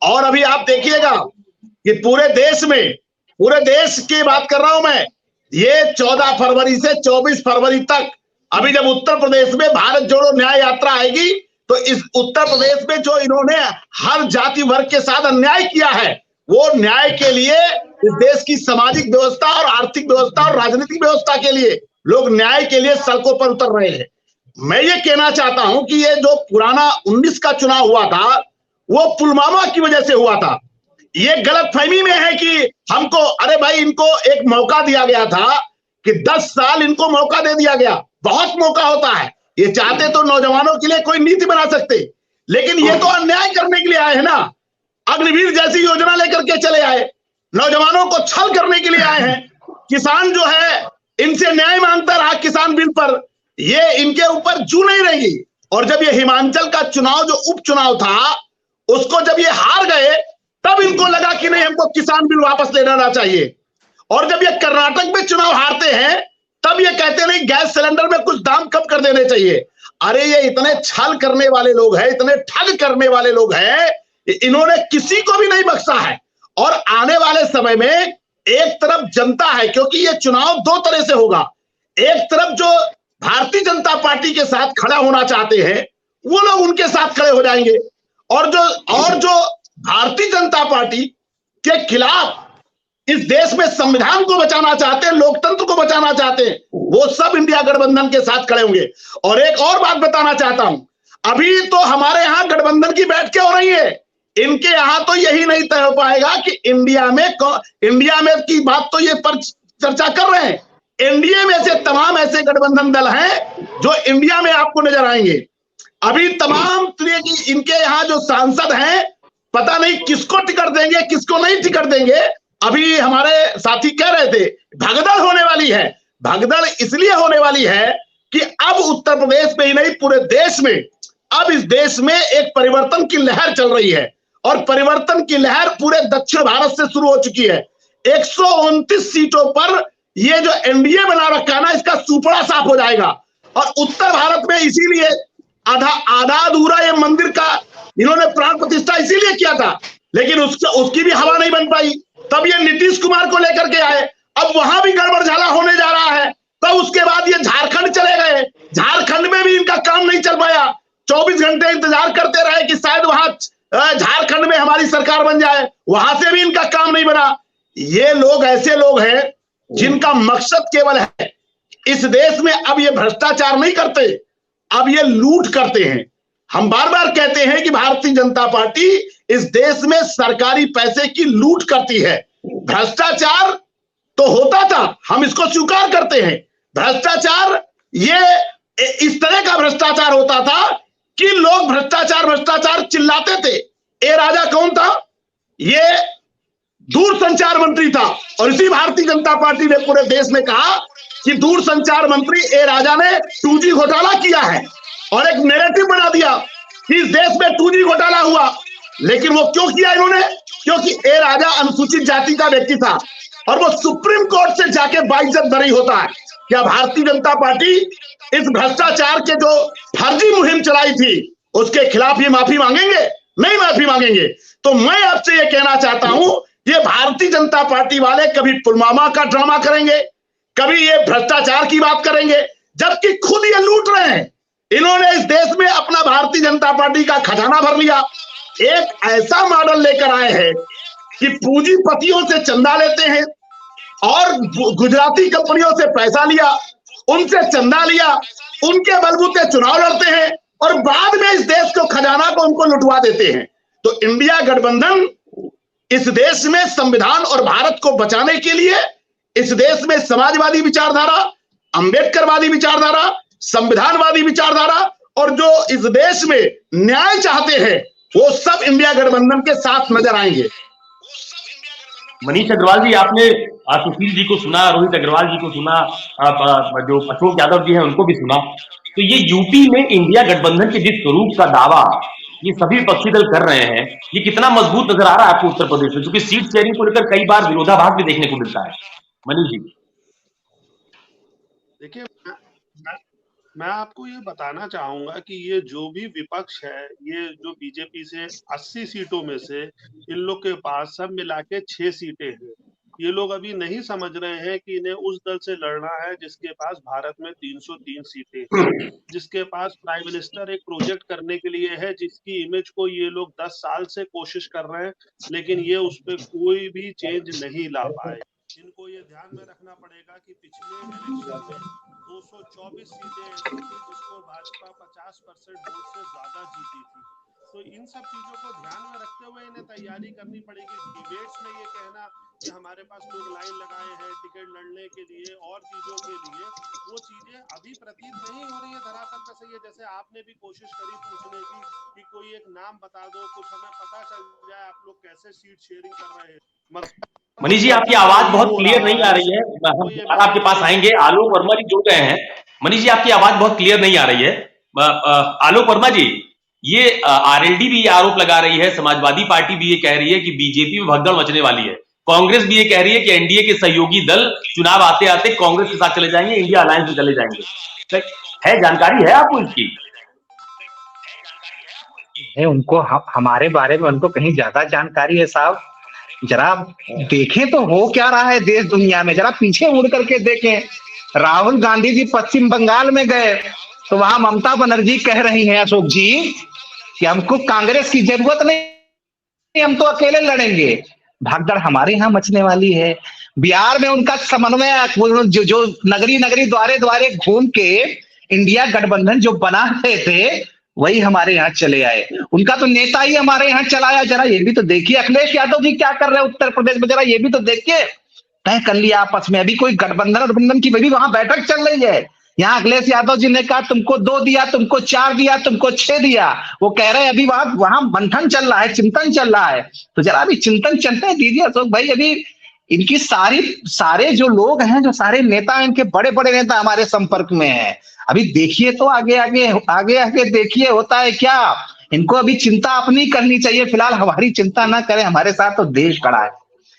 और अभी आप देखिएगा कि पूरे देश की बात कर रहा हूं मैं, ये 14 फरवरी से 24 फरवरी तक, अभी जब उत्तर प्रदेश में भारत जोड़ो न्याय यात्रा आएगी तो इस उत्तर प्रदेश में जो इन्होंने हर जाति वर्ग के साथ अन्याय किया है, वो न्याय के लिए इस देश की सामाजिक व्यवस्था और आर्थिक व्यवस्था और राजनीतिक व्यवस्था के लिए लोग न्याय के लिए सड़कों पर उतर रहे हैं। मैं ये कहना चाहता हूं कि ये जो पुराना 19 का चुनाव हुआ था वो पुलवामा की वजह से हुआ था। ये गलतफहमी में है कि हमको, अरे भाई, इनको एक मौका दिया गया था कि 10 साल इनको मौका दे दिया गया। बहुत मौका होता है, ये चाहते तो नौजवानों के लिए कोई नीति बना सकते, लेकिन ये तो अन्याय करने के लिए आए हैं ना। अग्निवीर जैसी योजना लेकर के चले आए, नौजवानों को छल करने के लिए आए हैं। किसान जो है इनसे न्याय मांगता रहा किसान बिल पर, ये इनके ऊपर जू नहीं रहेगी। और जब ये हिमाचल का चुनाव जो उपचुनाव था उसको जब ये हार गए तब इनको लगा कि नहीं, हमको किसान बिल वापस ले लेना चाहिए। और जब ये कर्नाटक में चुनाव हारते हैं तब ये कहते नहीं, गैस सिलेंडर में कुछ दाम कम कर देने चाहिए। अरे ये इतने छल करने वाले लोग हैं, इतने ठग करने वाले लोग हैं, इन्होंने किसी को भी नहीं बख्शा है। और आने वाले समय में एक तरफ जनता है, क्योंकि ये चुनाव दो तरह से होगा। एक तरफ जो भारतीय जनता पार्टी के साथ खड़ा होना चाहते हैं वो लोग उनके साथ खड़े हो जाएंगे, और जो भारतीय जनता पार्टी के खिलाफ इस देश में संविधान को बचाना चाहते हैं, लोकतंत्र को बचाना चाहते हैं, वो सब इंडिया गठबंधन के साथ खड़े होंगे। और एक और बात बताना चाहता हूं, अभी तो हमारे यहां गठबंधन की बैठकें हो रही है, इनके यहां तो यही नहीं तय हो पाएगा कि इंडिया में की बात तो ये पर चर्चा कर रहे हैं। एनडीए में से तमाम ऐसे गठबंधन दल हैं जो इंडिया में आपको नजर आएंगे। अभी तमाम तरह की इनके यहाँ जो सांसद हैं, पता नहीं किसको टिकट देंगे, किसको नहीं टिकट देंगे। अभी हमारे साथी कह रहे थे भगदड़ होने वाली है। भगदड़ इसलिए होने वाली है कि अब उत्तर प्रदेश में ही नहीं, पूरे देश में अब इस देश में एक परिवर्तन की लहर चल रही है, और परिवर्तन की लहर पूरे दक्षिण भारत से शुरू हो चुकी है। 129 सीटों पर ये जो एनडीए बना रखा है ना, इसका सुपड़ा साफ हो जाएगा। और उत्तर भारत में इसीलिए आधा अधूरा ये मंदिर का इन्होंने प्राण प्रतिष्ठा इसीलिए किया था, लेकिन उसकी भी हवा नहीं बन पाई। तब ये नीतीश कुमार को लेकर के आए, अब वहां भी गड़बड़ झाला होने जा रहा है। तब उसके बाद ये झारखंड चले गए, झारखंड में भी इनका काम नहीं चल पाया। 24 घंटे इंतजार करते रहे कि शायद वहां झारखंड में हमारी सरकार बन जाए, वहां से भी इनका काम नहीं बना। ये लोग ऐसे लोग हैं जिनका मकसद केवल है इस देश में, अब ये भ्रष्टाचार नहीं करते, अब ये लूट करते हैं। हम बार बार कहते हैं कि भारतीय जनता पार्टी इस देश में सरकारी पैसे की लूट करती है। भ्रष्टाचार तो होता था, हम इसको स्वीकार करते हैं। भ्रष्टाचार ये इस तरह का भ्रष्टाचार होता था कि लोग भ्रष्टाचार भ्रष्टाचार चिल्लाते थे। ए राजा कौन था? ये दूरसंचार मंत्री था, और इसी भारतीय जनता पार्टी ने पूरे देश में कहा कि दूरसंचार मंत्री ए राजा ने 2G घोटाला किया है, और एक नैरेटिव बना दिया कि इस देश में 2G घोटाला हुआ। लेकिन वो क्यों किया इन्होंने? क्योंकि ए राजा अनुसूचित जाति का व्यक्ति था, और वो सुप्रीम कोर्ट से जाके बाइज्जत बरी होता है। क्या भारतीय जनता पार्टी इस भ्रष्टाचार के जो फर्जी मुहिम चलाई थी उसके खिलाफ ये माफी मांगेंगे? नहीं माफी मांगेंगे। तो मैं आपसे ये कहना चाहता हूं, ये भारतीय जनता पार्टी वाले कभी पुलवामा का ड्रामा करेंगे, कभी ये भ्रष्टाचार की बात करेंगे, जबकि खुद ये लूट रहे हैं। इन्होंने इस देश में अपना भारतीय जनता पार्टी का खजाना भर लिया। एक ऐसा मॉडल लेकर आए हैं कि पूंजीपतियों से चंदा लेते हैं और गुजराती कंपनियों से पैसा लिया, उनसे चंदा लिया, उनके बलबूते चुनाव लड़ते हैं, और बाद में इस देश को खजाना को उनको लुटवा देते हैं। तो इंडिया गठबंधन इस देश में संविधान और भारत को बचाने के लिए इस देश में समाजवादी विचारधारा, अंबेडकरवादी विचारधारा, संविधानवादी विचारधारा, और जो इस देश में न्याय चाहते हैं वो सब इंडिया गठबंधन के साथ नजर आएंगे। मनीष अग्रवाल जी, आपने सुशील जी को सुना, रोहित अग्रवाल जी को सुना, जो अशोक यादव जी हैं उनको भी सुना। तो ये यूपी में इंडिया गठबंधन के जिस स्वरूप का दावा ये सभी विपक्षी दल कर रहे हैं, ये कितना मजबूत नजर आ रहा है आपको उत्तर प्रदेश में? क्योंकि सीट शेयरिंग को लेकर कई बार विरोधाभास भी देखने को मिलता है। मनीष जी, देखिए, मैं आपको ये बताना चाहूंगा कि ये जो भी विपक्ष है, ये जो बीजेपी से 80 सीटों में से इन लोग के पास सब मिला के 6 सीटें हैं। ये लोग अभी नहीं समझ रहे हैं कि इन्हें उस दल से लड़ना है जिसके पास भारत में 303 सीटें हैं, जिसके पास प्राइम मिनिस्टर एक प्रोजेक्ट करने के लिए है, जिसकी इमेज को ये लोग 10 साल से कोशिश कर रहे हैं, लेकिन ये उस पर कोई भी चेंज नहीं ला पाए। इनको ये ध्यान में रखना पड़ेगा कि पिछले इलेक्शन में 224 सीटें ऐसी थी जिसको भाजपा 50% वोट से ज्यादा जीती थी। तो इन सब चीजों को ध्यान में रखते हुए इन्हें तैयारी करनी पड़ेगी। डिबेट्स में ये कहना कि हमारे पास लोग लाइन लगाए हैं टिकट लड़ने के लिए और चीजों के लिए, वो चीजें अभी प्रतीत नहीं हो रही है धरातल पर सही है। जैसे आपने भी कोशिश करी पूछने की कि कोई एक नाम बता दो, कुछ हमें पता चल जाए आप लोग कैसे सीट शेयरिंग कर रहे हैं। मनीष जी, आपकी आवाज बहुत क्लियर नहीं आ रही है, हम आपके पास आएंगे। आलोक वर्मा जी जुड़ गए हैं। मनीष जी, आपकी आवाज बहुत क्लियर नहीं आ रही है। आलोक वर्मा जी, ये आरएलडी भी ये आरोप लगा रही है, समाजवादी पार्टी भी ये कह रही है कि बीजेपी में भगदड़ मचने वाली है, कांग्रेस भी ये कह रही है कि एनडीए के सहयोगी दल चुनाव आते आते कांग्रेस के साथ चले जाएंगे, इंडिया अलायंस में चले जाएंगे। है जानकारी है आपको इसकी? उनको हमारे बारे में उनको कहीं ज्यादा जानकारी है साहब। जरा देखें तो हो क्या रहा है देश दुनिया में, जरा पीछे मुड़ करके देखें। राहुल गांधी जी पश्चिम बंगाल में गए तो वहां ममता बनर्जी कह रही हैं अशोक जी कि हमको कांग्रेस की जरूरत नहीं, हम तो अकेले लड़ेंगे। भागदड़ हमारे यहाँ मचने वाली है। बिहार में उनका समन्वय जो नगरी नगरी द्वारे द्वारे घूम के इंडिया गठबंधन जो बना रहे थे वही हमारे यहाँ चले आए। उनका तो नेता ही हमारे यहाँ चलाया। जरा ये भी तो देखिए अखिलेश यादव जी क्या कर रहे हैं उत्तर प्रदेश में, जरा ये भी तो देखिए। तय कर लिया आपस में, अभी कोई गठबंधन की भी वहां बैठक चल रही है। यहाँ अखिलेश यादव जी ने कहा तुमको 2 दिया, तुमको 4 दिया, तुमको 6 दिया। वो कह रहे हैं अभी वहां मंथन चल रहा है, चिंतन चल रहा है। तो जरा अभी चिंतन चलते दीजिए अशोक भाई। अभी इनकी सारे जो लोग हैं, जो सारे नेता, इनके बड़े बड़े नेता हमारे संपर्क में हैं। अभी देखिए तो आगे देखिए होता है क्या। इनको अभी चिंता अपनी करनी चाहिए। फिलहाल हमारी चिंता ना करें, हमारे साथ तो देश खड़ा है,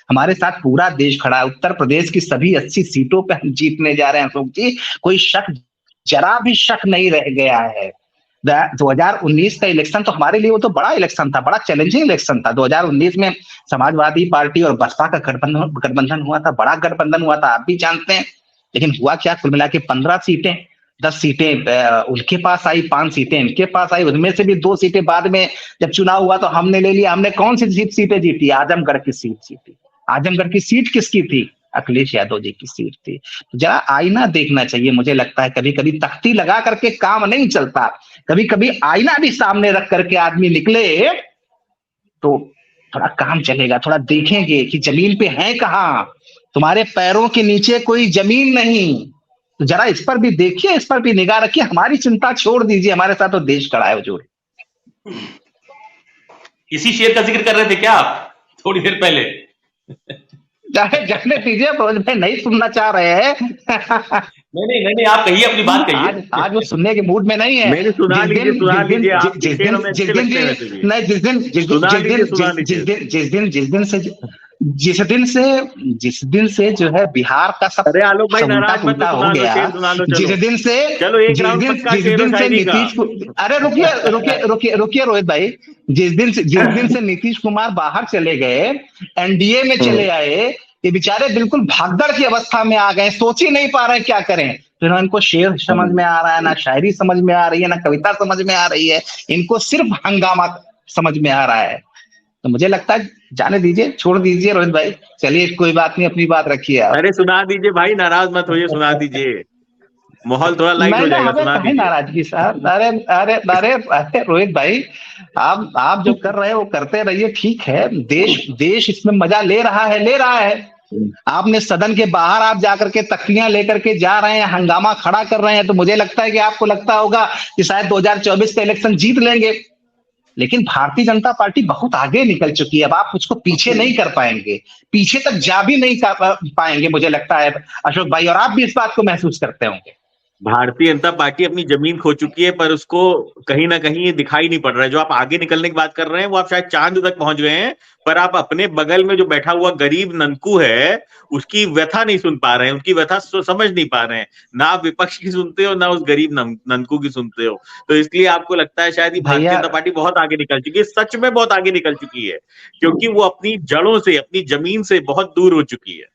हमारे साथ पूरा देश खड़ा है। उत्तर प्रदेश की सभी 80 सीटों पे हम जीतने जा रहे हैं अशोक जी, कोई शक, जरा भी शक नहीं रह गया है। 2019 का इलेक्शन तो हमारे लिए वो तो बड़ा इलेक्शन था, बड़ा चैलेंजिंग इलेक्शन था। 2019 में समाजवादी पार्टी और बसपा का गठबंधन हुआ था, बड़ा गठबंधन हुआ था, आप भी जानते हैं। लेकिन हुआ क्या, कुल मिला के 15 सीटें, 10 सीटें उनके पास आई, 5 सीटें इनके पास आई। उनमें से भी 2 सीटें बाद में जब चुनाव हुआ तो हमने ले लिया। हमने कौन सी सीटें जीती? आजमगढ़ की सीट जीती। आजमगढ़ की सीट किसकी थी? अखिलेश यादव जी की सीट थी। तो जरा आईना देखना चाहिए। मुझे लगता है कभी कभी तख्ती लगा करके काम नहीं चलता, कभी कभी आईना भी सामने रख करके आदमी निकले तो थोड़ा काम चलेगा। थोड़ा देखेंगे कि जमीन पे है कहाँ। तुम्हारे पैरों के नीचे कोई जमीन नहीं, तो जरा इस पर भी देखिए, इस पर भी निगाह रखिए। हमारी चिंता छोड़ दीजिए, हमारे साथ तो देश खड़ा है हुजूर। इसी शेर का जिक्र कर रहे थे क्या आप थोड़ी देर पहले? जाने दीजिए, फिरोज भाई नहीं सुनना चाह रहे हैं। नहीं, आप कहिए, अपनी बात कहिए। आज वो सुनने के मूड में नहीं है। मेरे सुना लीजिए, सुना लीजिए। आपके शेर हमें अच्छे लगते हैं वैसे भी। नहीं, जिस दिन से जो है बिहार का सब अरे आलोक भाई, नाराज मत उल्टा हो सुना लो, गया, शेर सुना लो। जिस दिन से चलो एक राउंड पक्का शेर और शायरी का। अरे रुकिए रोहित भाई, जिस दिन से नीतीश कुमार बाहर चले गए, एनडीए में चले आए, ये बेचारे बिल्कुल भागदड़ की अवस्था में आ गए, सोच ही नहीं पा रहे क्या करें। फिर इनको शेर समझ में आ रहा है, ना शायरी समझ में आ रही है, ना कविता समझ में आ रही है, इनको सिर्फ हंगामा समझ में आ रहा है। तो मुझे लगता है जाने दीजिए, छोड़ दीजिए रोहित भाई, चलिए कोई बात नहीं, अपनी बात रखिए आप। अरे सुना दीजिए भाई, नाराज मत होइए, सुना दीजिए, माहौल थोड़ा लाइट हो जाएगा। सुना दीजिए। नाराजगी साहब, अरे रोहित भाई, आप जो कर रहे हैं वो करते रहिए, ठीक है। देश इसमें मजा ले रहा है। आपने सदन के बाहर आप जाकर के तख्तियां लेकर के जा रहे हैं, हंगामा खड़ा कर रहे हैं, तो मुझे लगता है कि आपको लगता होगा कि शायद 2024 का इलेक्शन जीत लेंगे। लेकिन भारतीय जनता पार्टी बहुत आगे निकल चुकी है, अब आप उसको पीछे नहीं कर पाएंगे, पीछे तक जा भी नहीं पाएंगे, मुझे लगता है अशोक भाई, और आप भी इस बात को महसूस करते होंगे। भारतीय जनता पार्टी अपनी जमीन खो चुकी है, पर उसको कहीं ना कहीं ये दिखाई नहीं पड़ रहा है। जो आप आगे निकलने की बात कर रहे हैं, वो आप शायद चांद तक पहुंच गए हैं, पर आप अपने बगल में जो बैठा हुआ गरीब ननकू है, उसकी व्यथा नहीं सुन पा रहे हैं, उनकी व्यथा समझ नहीं पा रहे हैं। ना आप विपक्ष की सुनते हो, ना उस गरीब ननकू की सुनते हो। तो इसलिए आपको लगता है शायद भारतीय जनता पार्टी बहुत आगे निकल चुकी है। सच में बहुत आगे निकल चुकी है, क्योंकि वो अपनी जड़ों से, अपनी जमीन से बहुत दूर हो चुकी है।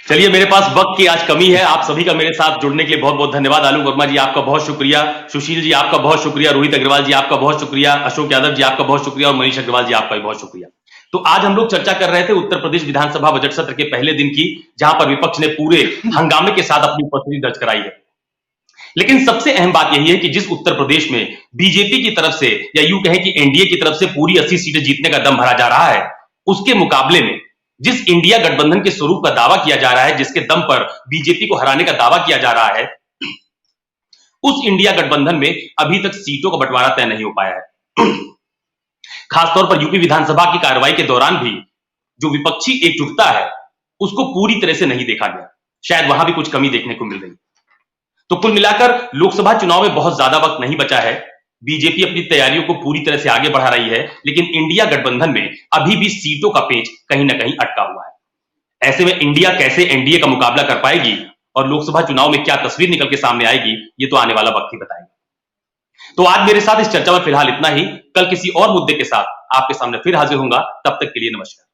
चलिए, मेरे पास वक्त की आज कमी है। आप सभी का मेरे साथ जुड़ने के लिए बहुत बहुत धन्यवाद। आलोक वर्मा जी आपका बहुत शुक्रिया, सुशील जी आपका बहुत शुक्रिया, रोहित अग्रवाल जी आपका बहुत शुक्रिया, अशोक यादव जी आपका बहुत शुक्रिया और मनीष अग्रवाल जी आपका भी बहुत शुक्रिया। तो आज हम लोग चर्चा कर रहे थे उत्तर प्रदेश विधानसभा बजट सत्र के पहले दिन की, जहां पर विपक्ष ने पूरे हंगामे के साथ अपनी उपस्थिति दर्ज कराई है। लेकिन सबसे अहम बात यही है कि जिस उत्तर प्रदेश में बीजेपी की तरफ से, या यूं कहें कि एनडीए की तरफ से पूरी 80 सीटें जीतने का दम भरा जा रहा है, उसके मुकाबले में जिस इंडिया गठबंधन के स्वरूप का दावा किया जा रहा है, जिसके दम पर बीजेपी को हराने का दावा किया जा रहा है, उस इंडिया गठबंधन में अभी तक सीटों का बंटवारा तय नहीं हो पाया है। खासतौर पर यूपी विधानसभा की कार्रवाई के दौरान भी जो विपक्षी एकजुटता है, उसको पूरी तरह से नहीं देखा गया। शायद वहां भी कुछ कमी देखने को मिल रही। तो कुल मिलाकर लोकसभा चुनाव में बहुत ज्यादा वक्त नहीं बचा है। बीजेपी अपनी तैयारियों को पूरी तरह से आगे बढ़ा रही है, लेकिन इंडिया गठबंधन में अभी भी सीटों का पेच कहीं ना कहीं अटका हुआ है। ऐसे में इंडिया कैसे एनडीए का मुकाबला कर पाएगी और लोकसभा चुनाव में क्या तस्वीर निकल के सामने आएगी, ये तो आने वाला वक्त ही बताएगा। तो आज मेरे साथ इस चर्चा में फिलहाल इतना ही। कल किसी और मुद्दे के साथ आपके सामने फिर हाजिर होऊंगा। तब तक के लिए नमस्कार।